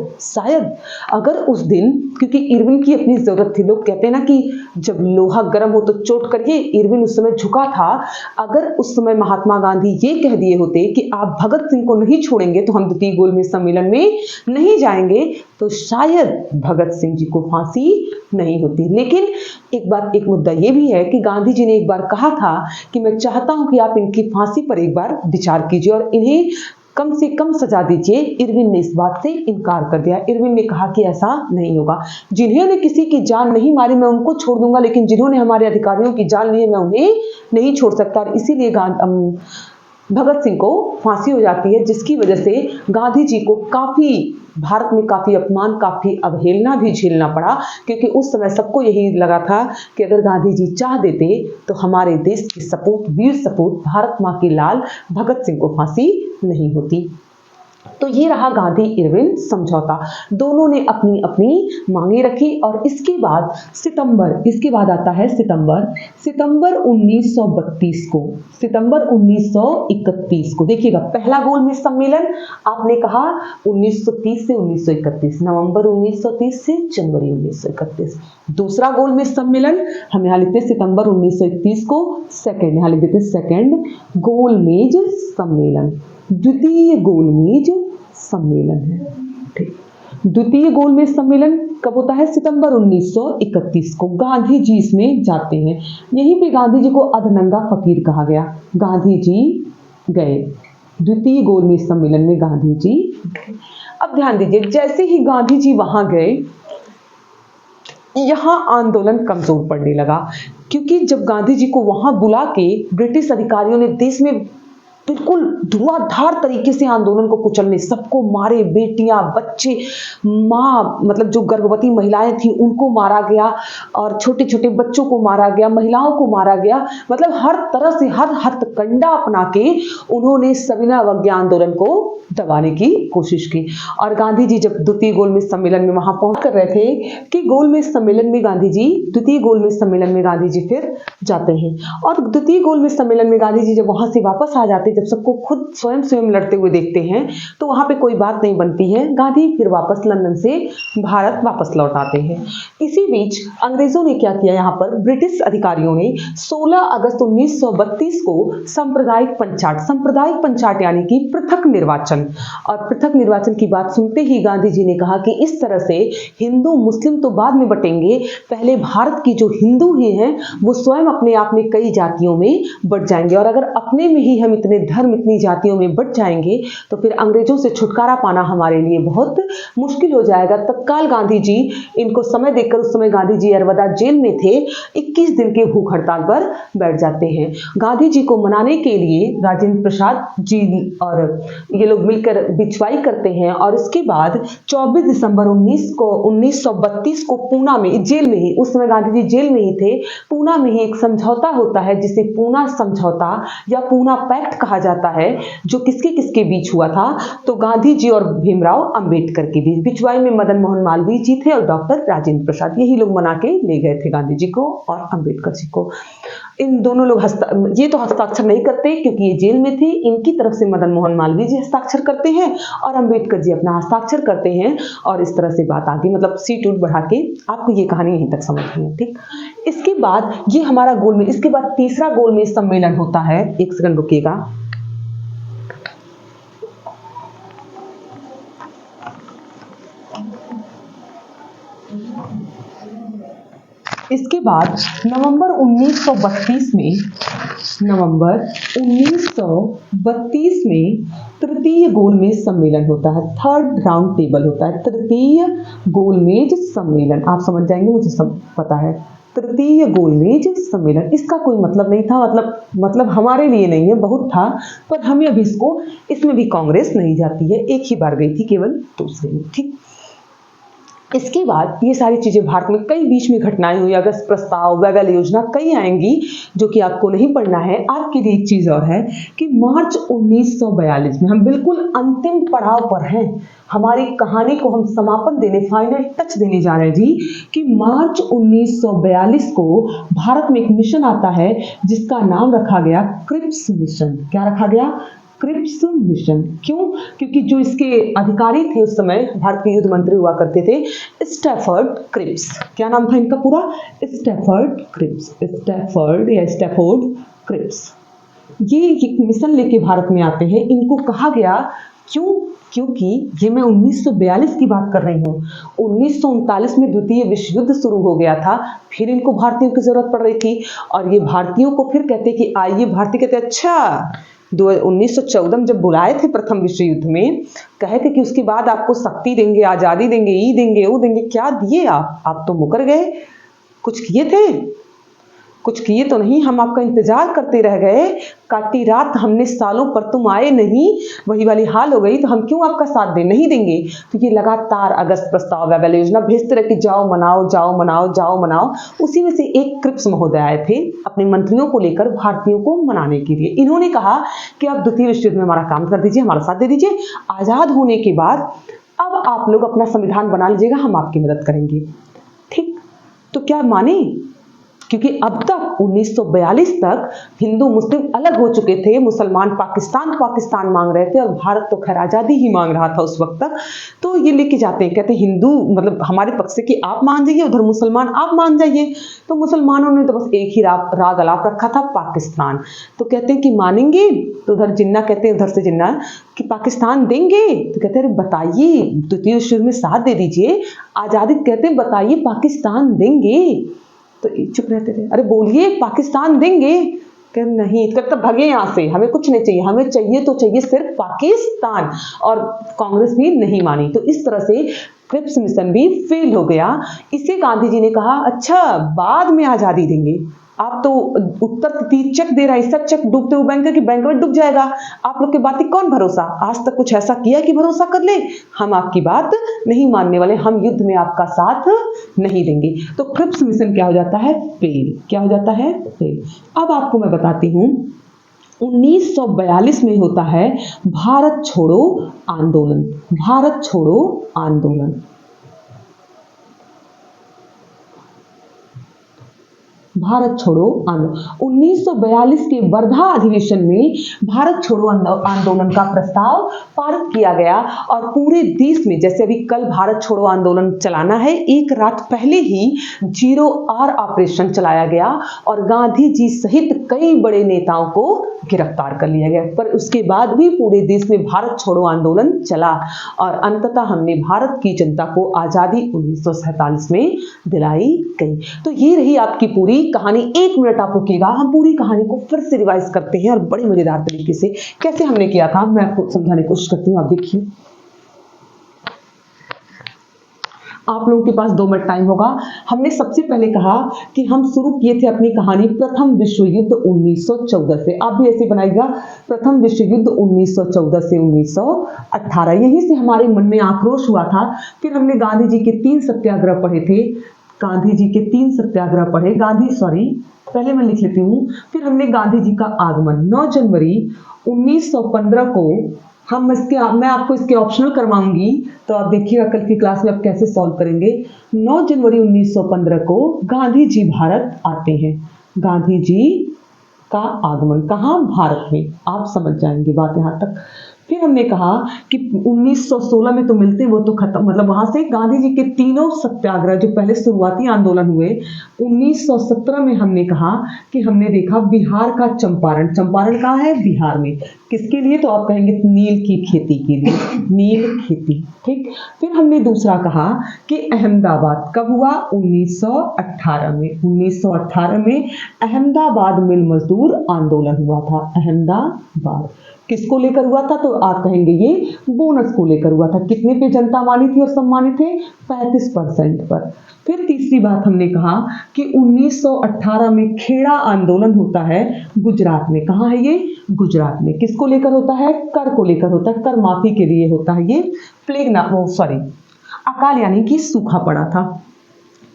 अगर उस दिन, क्योंकि इरविन की अपनी जरूरत थी, लोग कहते हैं ना कि जब लोहा गर्म हो तो चोट करिए, इरविन उस समय झुका था। अगर उस समय महात्मा गांधी ये कह दिए होते कि आप भगत सिंह को नहीं छोड़ेंगे तो हम द्वितीय गोलमेज सम्मेलन में नहीं जाएंगे, तो शायद भगत सिंह जी को फांसी नहीं होती। लेकिन एक मुद्दा ये भी है कि गांधी जी ने एक बार कहा था कि मैं चाहता हूं कि आप इनकी फांसी पर एक बार विचार कीजिए और इन्हें कम से कम सजा दीजिए। इरविन ने इस बात से इनकार कर दिया। इरविन ने कहा कि ऐसा नहीं होगा, जिन्होंने किसी की जान नहीं मारी मैं उनको छोड़ दूंगा, लेकिन जिन्होंने हमारे अधिकारियों की जान ली है मैं उन्हें नहीं छोड़ सकता। और इसीलिए भगत सिंह को फांसी हो जाती है, जिसकी वजह से गांधी जी को भारत में काफी अपमान, काफी अवहेलना भी झेलना पड़ा, क्योंकि उस समय सबको यही लगा था कि अगर गांधी जी चाह देते तो हमारे देश के सपूत, वीर सपूत, भारत मां के लाल भगत सिंह को फांसी नहीं होती। तो ये रहा गांधी इरविन समझौता। दोनों ने अपनी अपनी मांगे रखी और इसके बाद आता है सितंबर 1931 को देखिएगा, पहला गोलमेज सम्मेलन आपने कहा 1930 से 1931, नवंबर 1930 से जनवरी 1931। दूसरा गोलमेज सम्मेलन हम यहाँ लिखते हैं सितंबर 1931 को, यहाँ लिख देते सेकेंड गोलमेज सम्मेलन, द्वितीय गोलमेज सम्मेलन है। ठीक, द्वितीय गोलमेज सम्मेलन कब होता है? सितंबर 1931 को। गांधी जी इसमें जाते हैं, यहीं पे गांधी जी को अधनंगा फकीर कहा गया। गांधी जी गए द्वितीय गोलमेज सम्मेलन में, गांधी जी गए। अब ध्यान दीजिए, जैसे ही गांधी जी वहां गए, यहां आंदोलन कमजोर पड़ने लगा, क्योंकि जब गांधी जी को वहां बुला के ब्रिटिश अधिकारियों ने देश में बिल्कुल धुआंधार तरीके से आंदोलन को कुचलने, सबको मारे, बेटियां, बच्चे, माँ, मतलब जो गर्भवती महिलाएं थी उनको मारा गया और छोटे छोटे बच्चों को मारा गया, महिलाओं को मारा गया, मतलब हर तरह से हर हथकंडा अपना के उन्होंने सविनय अवज्ञा आंदोलन को दबाने की कोशिश की। और गांधी जी जब द्वितीय गोलमेज सम्मेलन में वहां पहुंच कर रहे थे कि द्वितीय गोलमेज सम्मेलन में गांधी जी फिर जाते हैं और द्वितीय गोलमेज सम्मेलन में गांधी जी जब वहां से वापस आ जाते, जब सबको खुद स्वयं लड़ते हुए देखते हैं, तो वहां पे कोई बात नहीं बनती है। गांधी फिर वापस लंदन से भारत वापस लौट आते हैं। इसी बीच अंग्रेजों ने क्या किया, यहाँ पर ब्रिटिश अधिकारियों ने 16 अगस्त 1932 को सांप्रदायिक पंचाट यानी कि पृथक निर्वाचन की बात सुनते ही गांधी जी ने कहा कि इस तरह से हिंदू मुस्लिम तो बाद में बटेंगे, पहले भारत की जो हिंदू ही हैं वो स्वयं अपने आप में कई जातियों में बट जाएंगे और अगर अपने में ही हम इतने धर्म इतनी जातियों में बट जाएंगे तो फिर अंग्रेजों से छुटकारा पाना हमारे लिए बहुत मुश्किल हो जाएगा। तत्काल गांधी जी इनको समय देकर, उस समय गांधी जी अरवदा जेल में थे, 21 दिन के भूख हड़ताल पर बैठ जाते हैं। गांधी जी को मनाने के लिए राजेंद्र प्रसाद जी और ये लोग मिलकर बिचवाई करते हैं और इसके बाद 24 दिसंबर 1932 को पूना में, जेल में ही, उस समय गांधी जी जेल में ही थे, पूना में ही एक समझौता होता है जिसे पूना समझौता या पूना पैक्ट कहा जाता है, जो किसके किसके बीच हुआ था, तो गांधी जी और भीमराव अंबेडकर के बीच। बिचवाई में मदन मोहन मालवीय जी थे और डॉक्टर राजेंद्र प्रसाद, यही लोग मना के ले गए थे गांधी जी को और अंबेडकर जी को। इन दोनों लोग ये तो हस्ताक्षर नहीं करते क्योंकि ये जेल में थे, इनकी तरफ से मदन मोहन मालवीय जी हस्ताक्षर करते हैं और अंबेडकर जी अपना हस्ताक्षर करते हैं और इस तरह से बात आगे, मतलब सीट उट बढ़ा के आपको ये कहानी यहीं तक समझनी है, ठीक। इसके बाद ये हमारा गोलमेज, इसके बाद तीसरा गोलमेज सम्मेलन होता है। एक सेकंड रुकिएगा। इसके बाद नवंबर 1932 में तृतीय गोलमेज सम्मेलन होता है, थर्ड राउंड टेबल होता है, तृतीय गोलमेज सम्मेलन। आप समझ जाएंगे, मुझे सब पता है। तृतीय गोलमेज सम्मेलन, इसका कोई मतलब नहीं था, मतलब हमारे लिए नहीं है, बहुत था, पर हमें अभी इसमें भी कांग्रेस नहीं जाती है, एक ही बार गई थी, केवल दूसरे में, ठीक। इसके बाद ये सारी चीजें भारत में कई बीच में घटनाएं हुई, अगस्त प्रस्ताव, वैगल योजना, कई आएंगी जो कि आपको नहीं पढ़ना है। आपके लिए एक चीज और है कि मार्च 1942 में हम बिल्कुल अंतिम पड़ाव पर हैं, हमारी कहानी को हम समापन देने, फाइनल टच देने जा रहे हैं जी, कि मार्च 1942 को भारत में एक मिशन आता है जिसका नाम रखा गया क्रिप्स मिशन। क्या रखा गया? Cripps mission. क्यों? क्योंकि जो इसके अधिकारी थे उस समय, भारत के युद्ध मंत्री हुआ करते थे, स्टैफर्ड क्रिप्स। क्या नाम था इनका पूरा? Stafford Cripps, Stafford Cripps. ये एक मिशन लेके भारत में आते हैं। इनको कहा गया क्यों? क्योंकि ये मैं 1942 की बात कर रही हूँ, 1939 में द्वितीय विश्व युद्ध शुरू हो गया था, फिर इनको भारतीयों की जरूरत पड़ रही थी और ये भारतीयों को फिर कहते कि आइए, भारतीय कहते अच्छा 1914 में जब बुलाए थे प्रथम विश्व युद्ध में, कहे थे कि उसके बाद आपको शक्ति देंगे, आज़ादी देंगे, ये देंगे, वो देंगे। क्या दिए आप तो मुकर गए। कुछ किए थे? कुछ किए तो नहीं, हम आपका इंतजार करते रह गए, काटी रात हमने सालों पर तुम आए नहीं, वही वाली हाल हो गई, तो हम क्यों आपका साथ दे, नहीं देंगे। तो ये लगातार अगस्त प्रस्ताव, वैगल योजना भेजते रहे कि जाओ मनाओ, जाओ मनाओ, जाओ मनाओ। उसी में से एक क्रिप्स महोदय आए थे अपने मंत्रियों को लेकर भारतीयों को मनाने के लिए। इन्होंने कहा कि आप द्वितीय विश्व युद्ध में हमारा काम कर दीजिए, हमारा साथ दे दीजिए, आजाद होने के बाद अब आप लोग अपना संविधान बना लीजिएगा, हम आपकी मदद करेंगे। ठीक, तो क्या माने? क्योंकि अब तक 1942 तक हिंदू मुस्लिम अलग हो चुके थे, मुसलमान पाकिस्तान मांग रहे थे और भारत तो खैर आज़ादी ही मांग रहा था उस वक्त तक। तो ये लेके जाते हैं, कहते हैं हिंदू मतलब हमारे पक्ष से कि आप मान जाइए, उधर मुसलमान आप मान जाइए। तो मुसलमानों ने तो बस एक ही राग अलाप रखा था, पाकिस्तान। तो कहते हैं कि मानेंगे, तो उधर जिन्ना कहते हैं, उधर से जिन्ना कि पाकिस्तान देंगे। तो कहते हैं बताइए, द्वितीय विश्व युद्ध में साथ दे दीजिए, आज़ादी कहते हैं बताइए पाकिस्तान देंगे। तो चुप रहते थे, अरे बोलिए पाकिस्तान देंगे। कह नहीं, तब भगे यहाँ से, हमें कुछ नहीं चाहिए, हमें चाहिए तो चाहिए सिर्फ पाकिस्तान। और कांग्रेस भी नहीं मानी। तो इस तरह से क्रिप्स मिशन भी फेल हो गया। इसे गांधी जी ने कहा अच्छा बाद में आज़ादी देंगे, आप तो उत्तर तीर चेक दे रहे हैं, इससे चेक डूबते हुए बैंक की बैंक में डूब जाएगा, आप लोग की बात की कौन भरोसा। आज तक कुछ ऐसा किया कि भरोसा कर ले, हम आपकी बात नहीं मानने वाले, हम युद्ध में आपका साथ नहीं देंगे। तो क्रिप्स मिशन क्या हो जाता है? फेल। क्या हो जाता है? फेल। अब आपको मैं बताती हूँ, 1942 में होता है भारत छोड़ो आंदोलन। भारत छोड़ो आंदोलन, भारत छोड़ो आंदोलन 1942 के वर्धा अधिवेशन में भारत छोड़ो आंदोलन का प्रस्ताव पारित किया गया और पूरे देश में, जैसे अभी कल भारत छोड़ो आंदोलन चलाना है, एक रात पहले ही 0R ऑपरेशन चलाया गया और गांधी जी सहित कई बड़े नेताओं को गिरफ्तार कर लिया गया। पर उसके बाद भी पूरे देश में भारत छोड़ो आंदोलन चला और अंततः हमने भारत की जनता को आज़ादी 1947 में दिलाई गई। तो ये रही आपकी पूरी कहानी 1 मिनट आप रुकिएगा, हम पूरी कहानी को फिर से रिवाइज करते हैं और बड़े मजेदार तरीके से कैसे हमने किया था मैं आपको समझाने की कोशिश करती हूँ। आप देखिए, आप लोगों के पास 2 मिनट टाइम होगा। हमने सबसे पहले कहा कि हम शुरू किए थे अपनी कहानी प्रथम विश्व युद्ध 1914 से। आप भी ऐसे बनाइएगा, प्रथम विश्व युद्ध 1914 से 1918। यहीं से हमारे मन में आक्रोश हुआ था। फिर हमने गांधी जी के 3 सत्याग्रह पढ़े थे, गांधी जी के 3 सत्याग्रह पढ़े, पहले मैं लिख लेती हूँ। फिर हमने गांधी जी का आगमन 9 जनवरी 1915 को मैं आपको इसके ऑप्शनल करवाऊंगी, तो आप देखिएगा कल की क्लास में आप कैसे सॉल्व करेंगे। 9 जनवरी 1915 को गांधी जी भारत आते हैं। गांधी जी का आगमन कहाँ? भारत में। आप समझ जाएंगे बात यहाँ तक। फिर हमने कहा कि 1916 में तो मिलते, वो तो खत्म, मतलब वहां से गांधी जी के 3 सत्याग्रह जो पहले शुरुआती आंदोलन हुए। 1917 में हमने कहा कि हमने देखा बिहार का चंपारण। चंपारण कहाँ है? बिहार में। किसके लिए? तो आप कहेंगे नील की खेती के लिए, नील खेती। ठीक। फिर हमने दूसरा कहा कि अहमदाबाद कब हुआ? 1918 में। 1918 में अहमदाबाद मिल मजदूर आंदोलन हुआ था। अहमदाबाद किसको लेकर हुआ था? तो आप कहेंगे ये बोनस को लेकर हुआ था। कितने पे जनता मानी थी और सम्मानित थे? 35% पर। फिर तीसरी बात हमने कहा कि 1918 में खेड़ा आंदोलन होता है गुजरात में। कहाँ है ये? गुजरात में। किसको लेकर होता है? कर को लेकर होता है, कर माफी के लिए होता है ये। अकाल यानी कि सूखा पड़ा था।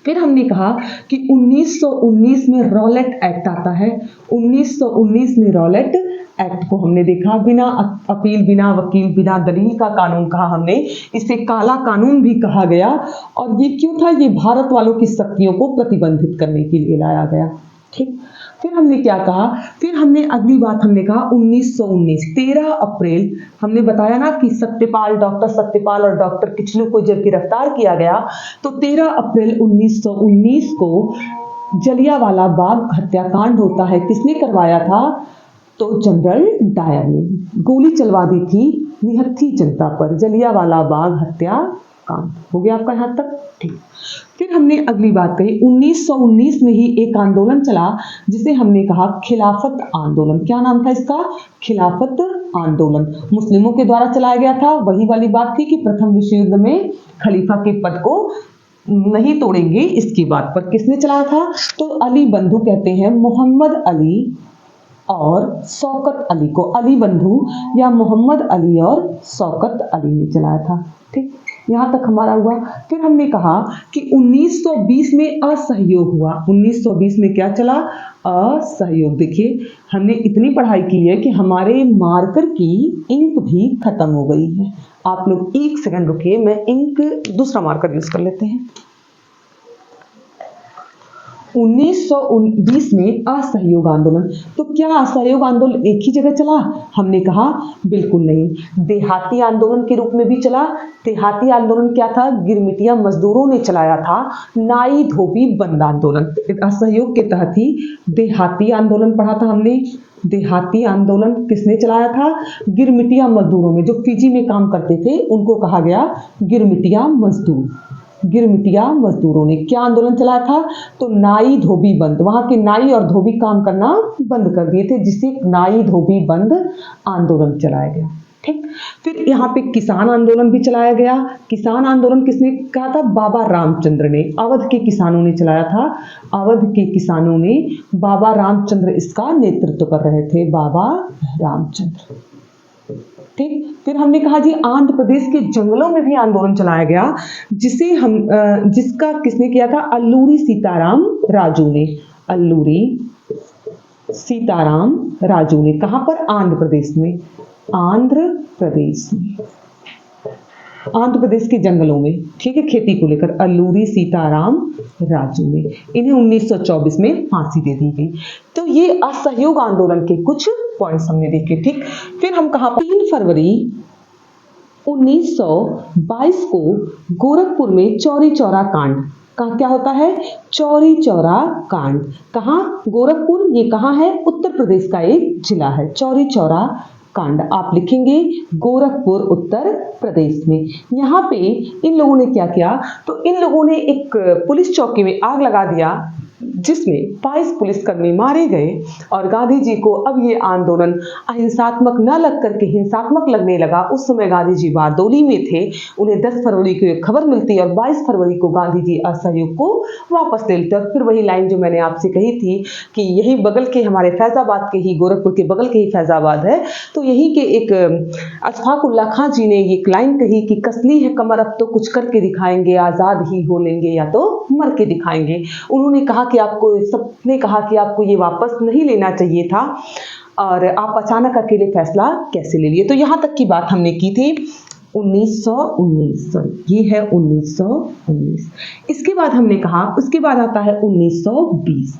फिर हमने कहा कि 1919 में रॉलेट एक्ट आता है। 1919 में रॉलेट एक्ट को हमने देखा, बिना अपील, बिना वकील, बिना दलील का कानून कहा हमने। इसे काला कानून भी कहा गया। और ये क्यों था? ये भारत वालों की शक्तियों को प्रतिबंधित करने के लिए लाया गया। ठीक। फिर हमने क्या कहा? फिर हमने अगली बात हमने कहा 1919 13 अप्रैल हमने बताया ना कि डॉक्टर सत्यपाल और डॉक्टर किचलू को जब गिरफ्तार किया गया, तो 13 अप्रैल 1919 को जलियांवाला बाग हत्याकांड होता है। किसने करवाया था? तो जनरल डायर ने गोली चलवा दी थी निहत्थी जनता पर। जलियांवाला बाग हत्याकांड हो गया आपका यहाँ तक। ठीक। फिर हमने अगली बात कही 1919 में ही एक आंदोलन चला जिसे हमने कहा खिलाफत आंदोलन। क्या नाम था इसका? खिलाफत आंदोलन। मुस्लिमों के द्वारा चलाया गया था। वही वाली बात थी कि प्रथम विश्व युद्ध में खलीफा के पद को नहीं तोड़ेंगे, इसकी बात पर। किसने चलाया था? तो अली बंधु कहते हैं, मोहम्मद अली और शौकत अली को। अली बंधु या मोहम्मद अली और शौकत अली ने चलाया था। ठीक। यहाँ तक हमारा हुआ। फिर हमने कहा कि 1920 में असहयोग हुआ। 1920 में क्या चला? असहयोग। देखिए, हमने इतनी पढ़ाई की है कि हमारे मार्कर की इंक भी खत्म हो गई है। आप लोग 1 सेकंड रुकिए, मैं इंक दूसरा मार्कर यूज कर लेते हैं। 1920 में असहयोग आंदोलन। तो क्या असहयोग आंदोलन एक ही जगह चला? हमने कहा बिल्कुल नहीं, देहाती आंदोलन के रूप में भी चला। देहाती आंदोलन क्या था? गिरमिटिया मजदूरों ने चलाया था। नाई धोबी बंद आंदोलन असहयोग के तहत ही देहाती आंदोलन पढ़ा था हमने। देहाती आंदोलन किसने चलाया था? गिरमिटिया मजदूरों में, जो फिजी में काम करते थे उनको कहा गया गिरमिटिया मजदूर। गिरमिटिया मजदूरों ने क्या आंदोलन चलाया था? तो नाई धोबी बंद। वहां के नाई और धोबी काम करना बंद कर दिए थे, जिससे नाई धोबी बंद आंदोलन चलाया गया। ठीक। फिर यहाँ पे किसान आंदोलन भी चलाया गया। किसान आंदोलन किसने कहा था? बाबा रामचंद्र ने। अवध के किसानों ने चलाया था। अवध के किसानों ने, बाबा रामचंद्र इसका नेतृत्व कर रहे थे। बाबा रामचंद्र। ठीक। फिर हमने कहा जी आंध्र प्रदेश के जंगलों में भी आंदोलन चलाया गया, जिसका किसने किया था? अल्लूरी सीताराम राजू ने। अल्लूरी सीताराम राजू ने। कहां पर? आंध्र प्रदेश में। आंध्र प्रदेश में, आंध्र प्रदेश के जंगलों में। ठीक है, खेती को लेकर अल्लूरी सीताराम राजू ने। इन्हें 1924 में फांसी दे दी गई। तो ये असहयोग आंदोलन के कुछ पॉइंट्स हमने देखे। ठीक। फिर हम कहा 3 फरवरी 1922 को गोरखपुर में चौरी चौरा कांड का क्या होता है? चौरी चौरा कांड। कहाँ? गोरखपुर। ये कहाँ है? उत्तर प्रदेश का एक जिला है। चौरी चौरा कांड आप लिखेंगे गोरखपुर उत्तर प्रदेश में। यहाँ पे इन लोगों ने क्या किया? तो इन लोगों ने एक पुलिस चौकी में आग लगा दिया। जिसमें 22 पुलिसकर्मी मारे गए और गांधी जी को अब ये आंदोलन अहिंसात्मक न लग करके हिंसात्मक लगने लगा। उस समय गांधी जी बारदोली में थे। उन्हें 10 फरवरी को एक खबर मिलती है और 22 फरवरी को गांधी जी असहयोग को वापस ले लेते हैं। फिर वही लाइन जो मैंने आपसे कही थी कि यही बगल के हमारे फैजाबाद के ही, गोरखपुर के बगल के ही फैजाबाद है, तो यही के एक अशफाक उल्लाह खां जी ने एक लाइन कही कि कसली है कमर अब तो कुछ करके दिखाएंगे, आज़ाद ही हो लेंगे या तो मर के दिखाएंगे। उन्होंने कहा कि आपको, सबने कहा कि आपको ये वापस नहीं लेना चाहिए था और आप अचानक अकेले फैसला कैसे ले लिए। तो यहाँ तक की बात हमने की थी 1919, सॉरी ये है 1919। इसके बाद हमने कहा, उसके बाद आता है 1920।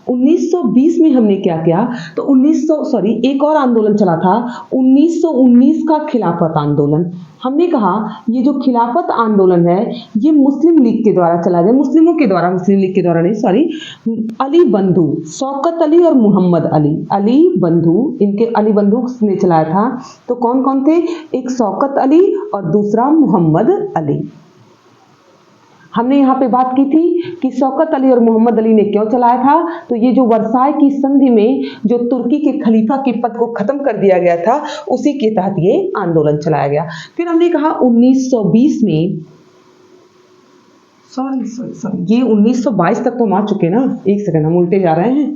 1920 में हमने क्या किया, तो एक और आंदोलन चला था 1919 का खिलाफत आंदोलन। हमने कहा ये जो खिलाफत आंदोलन है ये मुस्लिम लीग के द्वारा चला गया, मुस्लिमों के द्वारा, मुस्लिम लीग के द्वारा नहीं, सॉरी, अली बंधु, शौकत अली और मोहम्मद अली, अली बंधु, इनके अली बंधु ने चलाया था। तो कौन कौन थे, एक शौकत अली और दूसरा मोहम्मद अली। हमने यहाँ पे बात की थी कि शौकत अली और मोहम्मद अली ने क्यों चलाया था, तो ये जो वर्साय की संधि में जो तुर्की के खलीफा के पद को खत्म कर दिया गया था उसी के तहत ये आंदोलन चलाया गया। फिर हमने कहा 1920 में, सॉरी ये 1922 तक तो हम आ चुके ना, एक सेकंड हम उल्टे जा रहे हैं,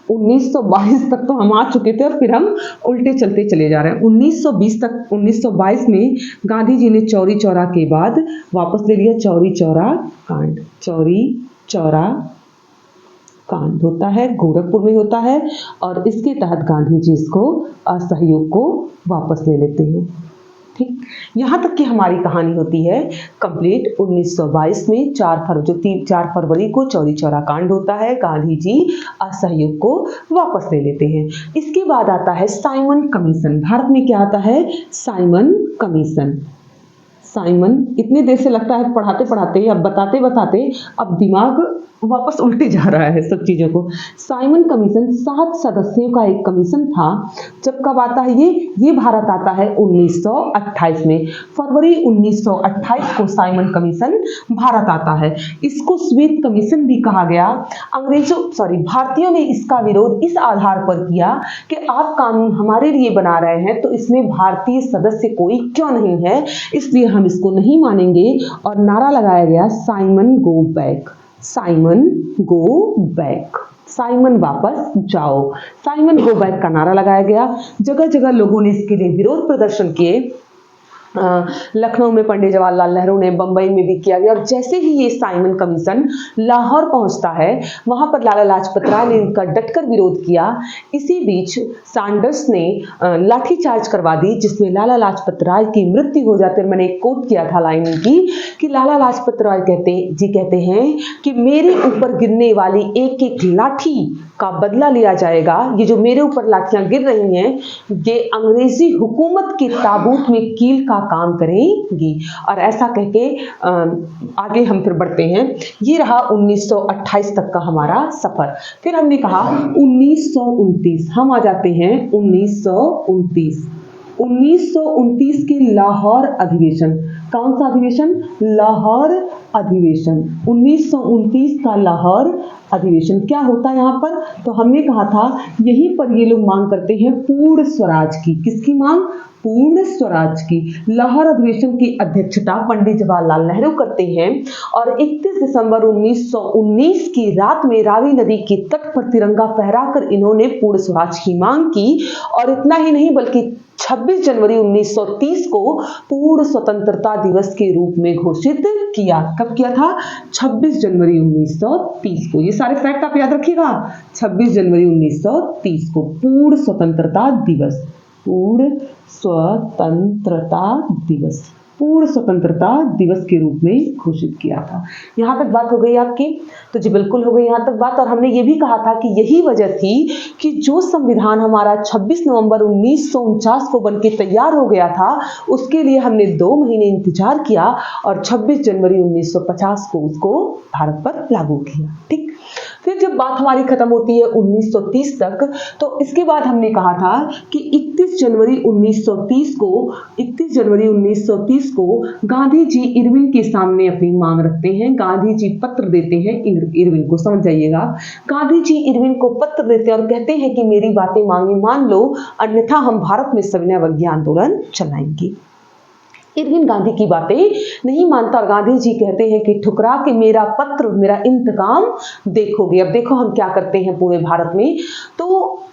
1922 तक तो हम आ चुके थे और फिर हम उल्टे चलते चले जा रहे हैं। 1920 तक, 1922 में गांधी जी ने चौरी चौरा के बाद वापस ले लिया चौरी चौरा कांड। चौरी चौरा कांड होता है, गोरखपुर में होता है और इसके तहत गांधी जी इसको असहयोग को वापस ले लेते हैं। ठीक, यहाँ तक की हमारी कहानी होती है कंप्लीट। 1922 में 4 फरवरी को चौरी चौरा कांड होता है, गांधी जी असहयोग को वापस ले लेते हैं। इसके बाद आता है साइमन कमीशन। भारत में क्या आता है, साइमन कमीशन। साइमन, इतने देर से लगता है पढ़ाते पढ़ाते, अब बताते बताते अब दिमाग वापस उल्टे जा रहा है सब चीज़ों को। साइमन कमीशन 7 सदस्यों का एक कमीशन था। जब कब आता है ये भारत आता है 1928 में, फरवरी 1928 को साइमन कमीशन भारत आता है। इसको श्वेत कमीशन भी कहा गया। भारतीयों ने इसका विरोध इस आधार पर किया कि आप कानून हमारे लिए बना रहे हैं तो इसमें भारतीय सदस्य कोई क्यों नहीं है, इसलिए हम इसको नहीं मानेंगे। और नारा लगाया गया Simon go back, Simon go back, Simon वापस जाओ। साइमन गो बैक का नारा लगाया गया। जगह जगह लोगों ने इसके लिए विरोध प्रदर्शन किए। लखनऊ में पंडित जवाहरलाल नेहरू ने, बंबई में भी किया गया। और जैसे ही ये साइमन कमीशन लाहौर पहुंचता है वहां पर लाला लाजपत राय ने इनका डटकर विरोध किया। इसी बीच सैंडर्स ने लाठीचार्ज करवा दी जिसमें लाला लाजपत राय की मृत्यु हो जाती है। मैंने एक कोट किया था लाइन की कि लाला लाजपत राय कहते हैं कि मेरे ऊपर गिरने वाली एक एक लाठी का बदला लिया जाएगा। ये जो मेरे ऊपर लाठियां गिर रही हैं ये अंग्रेजी हुकूमत के ताबूत में कील का काम करेंगी। और ऐसा कह के आगे हम फिर बढ़ते हैं। ये रहा 1928 तक का हमारा सफर। फिर हमने कहा 1929, हम आ जाते हैं 1929। 1929 के लाहौर अधिवेशन। कौन सा अधिवेशन, लाहौर अधिवेशन। 1929 का लाहौर अधिवेशन क्या होता है यहाँ पर, तो हमने कहा था यहीं पर ये लोग मांग करते हैं पूर्ण स्वराज की। किसकी मांग, पूर्ण स्वराज की। लाहौर अधिवेशन की अध्यक्षता पंडित जवाहरलाल नेहरू करते हैं और 31 दिसंबर 1919 की रात में रावी नदी के तट पर तिरंगा फहराकर इन्होंने पूर्ण स्वराज की मांग की। और इतना ही नहीं बल्कि 26 जनवरी 1930 को पूर्ण स्वतंत्रता दिवस के रूप में घोषित किया। कब किया था, 26 जनवरी 1930 को। ये सारे फैक्ट आप याद रखिएगा। 26 जनवरी 1930 को पूर्ण स्वतंत्रता दिवस, पूर्ण स्वतंत्रता दिवस, पूर्ण स्वतंत्रता दिवस के रूप में घोषित किया था। यहाँ तक बात हो गई आपकी, तो जी बिल्कुल हो गई यहाँ तक बात। और हमने ये भी कहा था कि यही वजह थी कि जो संविधान हमारा 26 नवंबर 1949 को बनके तैयार हो गया था उसके लिए हमने 2 महीने इंतजार किया और 26 जनवरी 1950 को उसको भारत पर लागू किया। ठीक, फिर जब बात हमारी खत्म होती है 1930 तक, तो इसके बाद हमने कहा था कि 31 जनवरी 1930 को गांधी जी इरविन के सामने अपनी मांग रखते हैं। गांधी जी पत्र देते हैं इरविन को, समझ जाइएगा। गांधी जी इरविन को पत्र देते हैं और कहते हैं कि मेरी बातें मान लो, अन्यथा हम भारत में सविनय अवज्ञा आंदोलन चलाएंगे। इरविन गांधी की बातें नहीं मानता और गांधी जी कहते हैं कि ठुकरा के मेरा पत्र, मेरा इंतकाम देखोगे। अब देखो हम क्या करते हैं पूरे भारत में। तो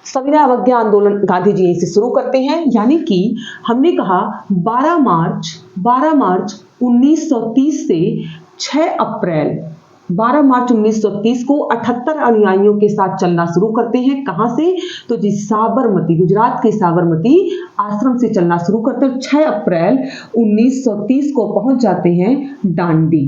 सविनय अवज्ञा आंदोलन गांधी जी से शुरू करते हैं, यानी कि हमने कहा 12 मार्च 1930 से 6 अप्रैल 12 मार्च 1930 को 78 अनुयायियों के साथ चलना शुरू करते हैं। कहां से? तो जी साबरमती, गुजरात के साबरमती आश्रम से चलना शुरू करते हैं। 6 अप्रैल 1930 को पहुंच जाते हैं दांडी।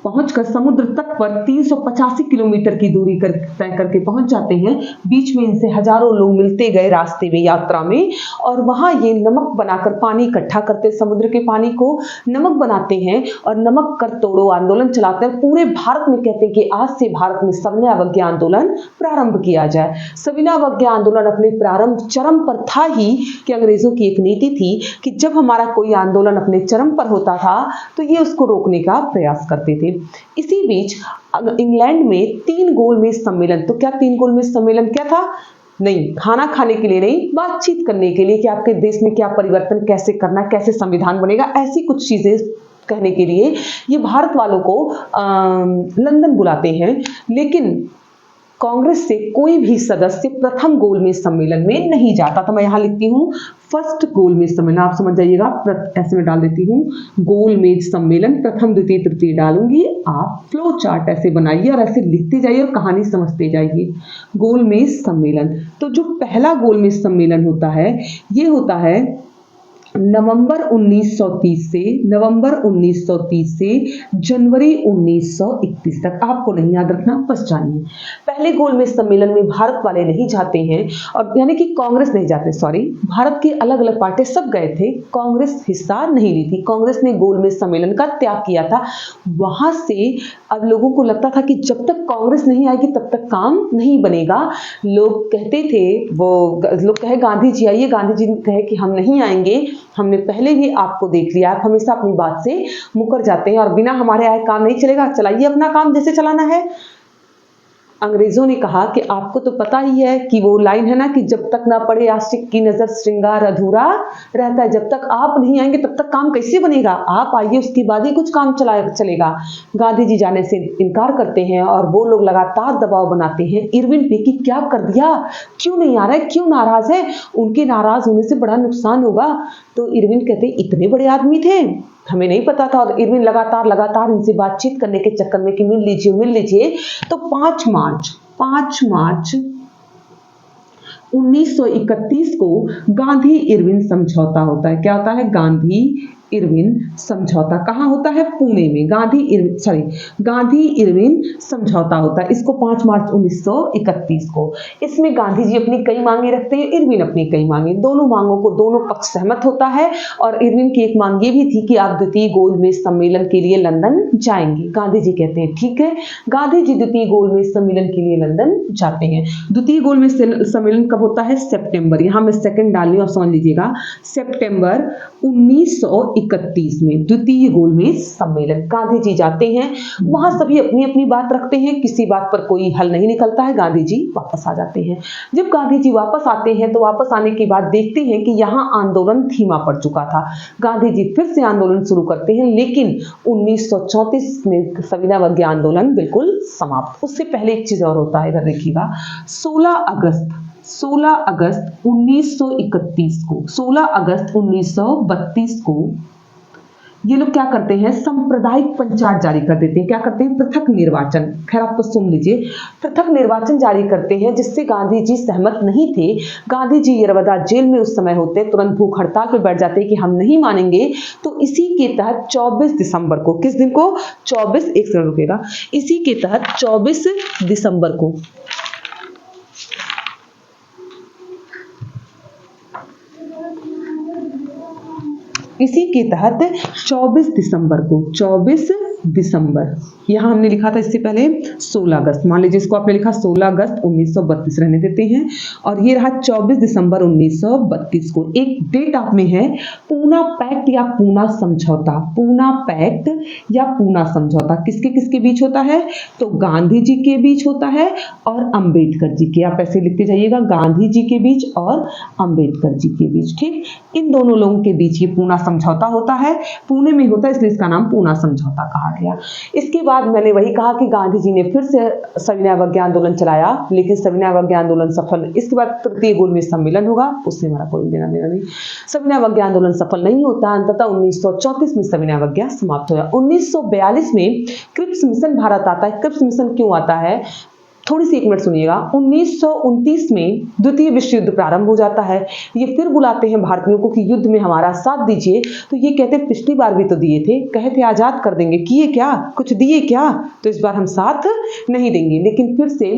पहुंचकर समुद्र तट पर 385 किलोमीटर की दूरी तय करके पहुंच जाते हैं। बीच में इनसे हजारों लोग मिलते गए रास्ते में, यात्रा में, और वहां ये नमक बनाकर पानी इकट्ठा करते, समुद्र के पानी को नमक बनाते हैं और नमक कर तोड़ो आंदोलन चलाते हैं। पूरे भारत में कहते हैं कि आज से भारत में सविनय अवज्ञा आंदोलन प्रारंभ किया जाए। सविनय अवज्ञा आंदोलन अपने प्रारंभ चरम पर था ही कि अंग्रेजों की एक नीति थी कि जब हमारा कोई आंदोलन अपने चरम पर होता था तो ये उसको रोकने का प्रयास करते थे। इसी बीच इंग्लैंड में 3 गोलमेज सम्मेलन, तो क्या 3 गोलमेज सम्मेलन क्या था? नहीं, खाना खाने के लिए नहीं, बातचीत करने के लिए कि आपके देश में क्या परिवर्तन कैसे करना, कैसे संविधान बनेगा, ऐसी कुछ चीजें कहने के लिए ये भारत वालों को लंदन बुलाते हैं। लेकिन कांग्रेस से कोई भी सदस्य प्रथम गोलमेज सम्मेलन में नहीं जाता। तो मैं यहां लिखती हूं फर्स्ट गोलमेज सम्मेलन, आप समझ जाइएगा, ऐसे में डाल देती हूं गोलमेज सम्मेलन, प्रथम द्वितीय तृतीय डालूंगी। आप फ्लो चार्ट ऐसे बनाइए और ऐसे लिखते जाइए और कहानी समझते जाइए। गोलमेज सम्मेलन, तो जो पहला गोलमेज सम्मेलन होता है ये होता है नवंबर 1930 से जनवरी 1931 तक। आपको नहीं याद रखना, बस जानिए। पहले गोलमेज सम्मेलन में भारत वाले नहीं जाते हैं, और यानी कि कांग्रेस नहीं जाते, सॉरी, भारत की अलग अलग पार्टी सब गए थे, कांग्रेस हिस्सा नहीं ली थी। कांग्रेस ने गोलमेज सम्मेलन का त्याग किया था। वहां से अब लोगों को लगता था कि जब तक कांग्रेस नहीं आएगी तब तक काम नहीं बनेगा। लोग कहते थे, वो लोग कहे गांधी जी आइए, गांधी जी कहे कि हम नहीं आएंगे, हमने पहले भी आपको देख लिया, आप हमेशा अपनी बात से मुकर जाते हैं और बिना हमारे आए काम नहीं चलेगा, चलाइए अपना काम जैसे चलाना है। अंग्रेजों ने कहा कि आपको तो पता ही है कि वो लाइन है ना कि जब तक ना पड़े आशिक की नजर श्रृंगार अधूरा रहता है। जब तक आप नहीं आएंगे तब तक काम कैसे बनेगा, आप आइए उसके बाद ही कुछ काम चलेगा। गांधी जी जाने से इनकार करते हैं और वो लोग लगातार दबाव बनाते हैं इरविन पे कि क्या कर दिया, क्यों नहीं आ रहा है, क्यों नाराज है, उनके नाराज होने से बड़ा नुकसान होगा। तो इरविन कहते इतने बड़े आदमी थे, हमें नहीं पता था। और इरविन लगातार इनसे बातचीत करने के चक्कर में कि मिल लीजिए। तो 5 मार्च 1931 को गांधी इरविन समझौता होता है। क्या होता है? गांधी इरविन समझौता। कहाँ होता है? पुणे में। गांधी इरविन समझौता होता है। इसको 5 मार्च 1931 को। इसमें गांधी जी अपनी कई मांगे रखते हैं, इरविन अपनी कई मांगे, दोनों मांगों को दोनों पक्ष सहमत होता है। और इरविन की एक मांग ये भी थी कि आप द्वितीय गोलमेज सम्मेलन के लिए लंदन जाएंगे। गांधी जी कहते हैं ठीक है। गांधी जी द्वितीय गोलमेज सम्मेलन के लिए लंदन जाते हैं। द्वितीय गोलमेज सम्मेलन कब होता है? सितंबर, यहां मैं सेकंड डाल रही हूं, आप समझ लीजिएगा, सितंबर 1931 में द्वितीय गोलमेज सम्मेलन। गांधी जी जाते हैं, वहां सभी अपनी अपनी बात रखते हैं, किसी बात पर कोई हल नहीं निकलता है, गांधी जी वापस आ जाते हैं। जब गांधी जी वापस आते हैं तो वापस आने के बाद देखते हैं कि यहां आंदोलन धीमा पड़ चुका था। गांधी जी फिर से आंदोलन शुरू करते हैं, लेकिन 1934 में सविनय अवज्ञा आंदोलन बिल्कुल समाप्त। उससे पहले एक चीज और होता है, इधर देखिएगा, 16 अगस्त 1931 को, 16 अगस्त 1932 को ये लोग क्या करते हैं? सांप्रदायिक पंचायत जारी कर देते हैं। क्या करते हैं? पृथक निर्वाचन। खैर आप तो सुन लीजिए, पृथक निर्वाचन जारी करते हैं, जिससे गांधी जी सहमत नहीं थे। गांधी जी यरवदा जेल में उस समय होते, तुरंत भूख हड़ताल पर बैठ जाते कि हम नहीं मानेंगे। तो इसी के तहत 24 दिसंबर को, किस दिन को? 24, एक सेकंड रुकेगा, इसी के तहत 24 दिसंबर को इसी के तहत 24 दिसंबर दिसंबर, यहाँ हमने लिखा था इससे पहले 16 अगस्त, मान लीजिए इसको आपने लिखा 16 अगस्त 1932 रहने देते हैं, और ये रहा 24 दिसंबर 1932 को। एक डेट आप में है पूना पैक्ट या पूना समझौता। पूना पैक्ट या पूना समझौता किसके किसके बीच होता है? तो गांधी जी के बीच होता है और अंबेडकर जी के। आप ऐसे लिखते जाइएगा, गांधी जी के बीच और अंबेडकर जी के बीच। ठीक, इन दोनों लोगों के बीच ये पूना समझौता होता है, पुणे में होता है, इसलिए इसका नाम पूना समझौता कहा गया। इसके बाद मैंने वही कहा कि गांधी जी ने फिर से सविनय अवज्ञा आंदोलन चलाया, लेकिन सविनय अवज्ञा आंदोलन सफल। इसके बाद तृतीय गोलमेज सम्मेलन होगा, उससे हमारा कोई लेना देना नहीं। सविनय अवज्ञा आंदोलन सफल नहीं होता, अंततः 1934 में सविनय अवज्ञा समाप्त हुआ। 1942 में क्रिप्स मिशन भारत आता है। क्रिप्स मिशन क्यों आता है? थोड़ी सी एक मिनट सुनिएगा। 1929 में द्वितीय विश्व युद्ध प्रारंभ हो जाता है। ये फिर बुलाते हैं भारतीयों को कि युद्ध में हमारा साथ दीजिए, तो ये कहते हैं पिछली बार भी तो दिए थे, कहे थे आजाद कर देंगे, किए क्या? कुछ दिए क्या? तो इस बार हम साथ नहीं देंगे। लेकिन फिर से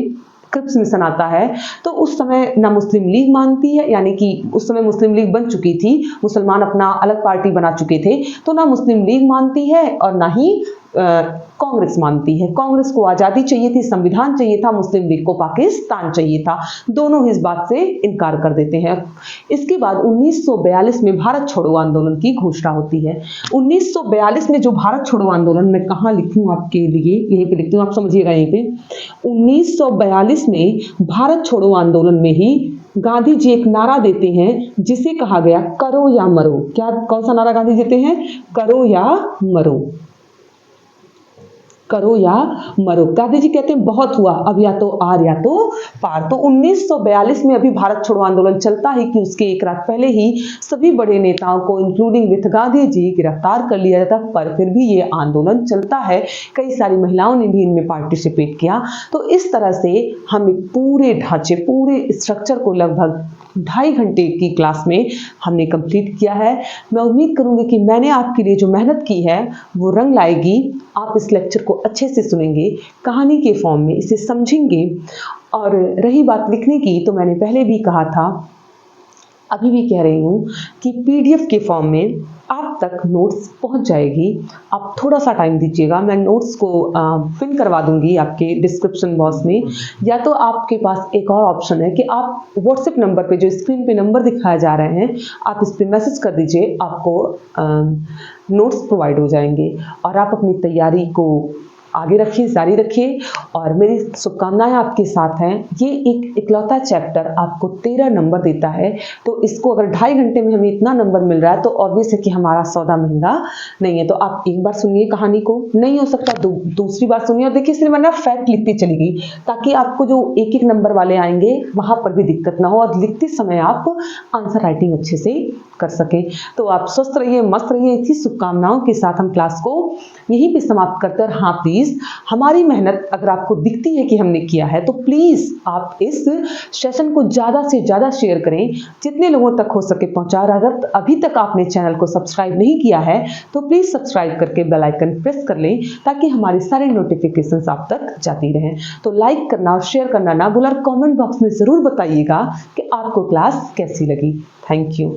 क्रिप्स मिशन आता है, तो उस समय ना मुस्लिम लीग मानती है, यानी कि उस समय मुस्लिम लीग बन चुकी थी, मुसलमान अपना अलग पार्टी बना चुके थे, तो ना मुस्लिम लीग मानती है और ना ही कांग्रेस मानती है। कांग्रेस को आज़ादी चाहिए थी, संविधान चाहिए था, मुस्लिम लीग को पाकिस्तान चाहिए था। दोनों इस बात से इनकार कर देते हैं। इसके बाद 1942 में भारत छोड़ो आंदोलन की घोषणा होती है। 1942 में जो भारत छोड़ो आंदोलन, मैं कहाँ लिखूँ आपके लिए, यहीं पे लिखती हूँ, आप समझिएगा यहीं पे। 1942 में भारत छोड़ो आंदोलन में ही गांधी जी एक नारा देते हैं जिसे कहा गया करो या मरो। क्या, कौन सा नारा गांधी देते हैं? करो या मरो। करो या मरो। गांधी जी कहते हैं बहुत हुआ, अब या तो आर या तो पार। तो 1942 में अभी भारत छोड़ो आंदोलन चलता है कि उसके एक रात पहले ही सभी बड़े नेताओं को इंक्लूडिंग विथ गांधी जी गिरफ्तार कर लिया जाता, पर फिर भी ये आंदोलन चलता है। कई सारी महिलाओं ने भी इनमें पार्टिसिपेट किया। तो इस तरह से हम पूरे ढांचे, पूरे स्ट्रक्चर को लगभग 2.5 घंटे की क्लास में हमने कंप्लीट किया है। मैं उम्मीद करूंगी कि मैंने आपके लिए जो मेहनत की है वो रंग लाएगी। आप इस लेक्चर को अच्छे से सुनेंगे, कहानी के फॉर्म में इसे समझेंगे। और रही बात लिखने की, तो मैंने पहले भी कहा था, अभी भी कह रही हूँ कि पीडीएफ के फॉर्म में आप तक नोट्स पहुंच जाएगी। आप थोड़ा सा टाइम दीजिएगा, मैं नोट्स को पिन करवा दूंगी आपके डिस्क्रिप्शन बॉक्स में। या तो आपके पास एक और ऑप्शन है कि आप व्हाट्सएप नंबर पे, जो स्क्रीन पे नंबर दिखाए जा रहे हैं, आप इस पर मैसेज कर दीजिए, आपको नोट्स प्रोवाइड हो जाएंगे। और आप अपनी तैयारी को आगे रखिए, जारी रखिए, और मेरी शुभकामनाएं आपके साथ हैं। ये एक इकलौता चैप्टर आपको 13 नंबर देता है, तो इसको अगर 2.5 घंटे में हमें इतना नंबर मिल रहा है तो ऑब्वियस है कि हमारा सौदा महंगा नहीं है। तो आप एक बार सुनिए कहानी को, नहीं हो सकता दूसरी बार सुनिए। और देखिए, सिर्फ मैंने फैक्ट लिखती चली गई ताकि आपको जो एक एक नंबर वाले आएंगे वहां पर भी दिक्कत ना हो, और लिखते समय आप आंसर राइटिंग अच्छे से कर सकें। तो आप स्वस्थ रहिए, मस्त रहिए। इसी शुभकामनाओं के साथ हम क्लास को यहीं पे समाप्त करते हैं। हाँ प्लीज, हमारी मेहनत अगर आपको दिखती है कि हमने किया है, तो प्लीज आप इस सेशन को ज्यादा से ज्यादा शेयर करें, जितने लोगों तक हो सके पहुंचा। अगर अभी तक आपने चैनल को सब्सक्राइब नहीं किया है तो प्लीज सब्सक्राइब करके बेल आइकन प्रेस कर लें, ताकि हमारी सारे नोटिफिकेशंस आप तक जाती रहें। तो लाइक करना और शेयर करना ना भूलें, और कमेंट बॉक्स में जरूर बताइएगा कि आपको क्लास कैसी लगी। Thank you.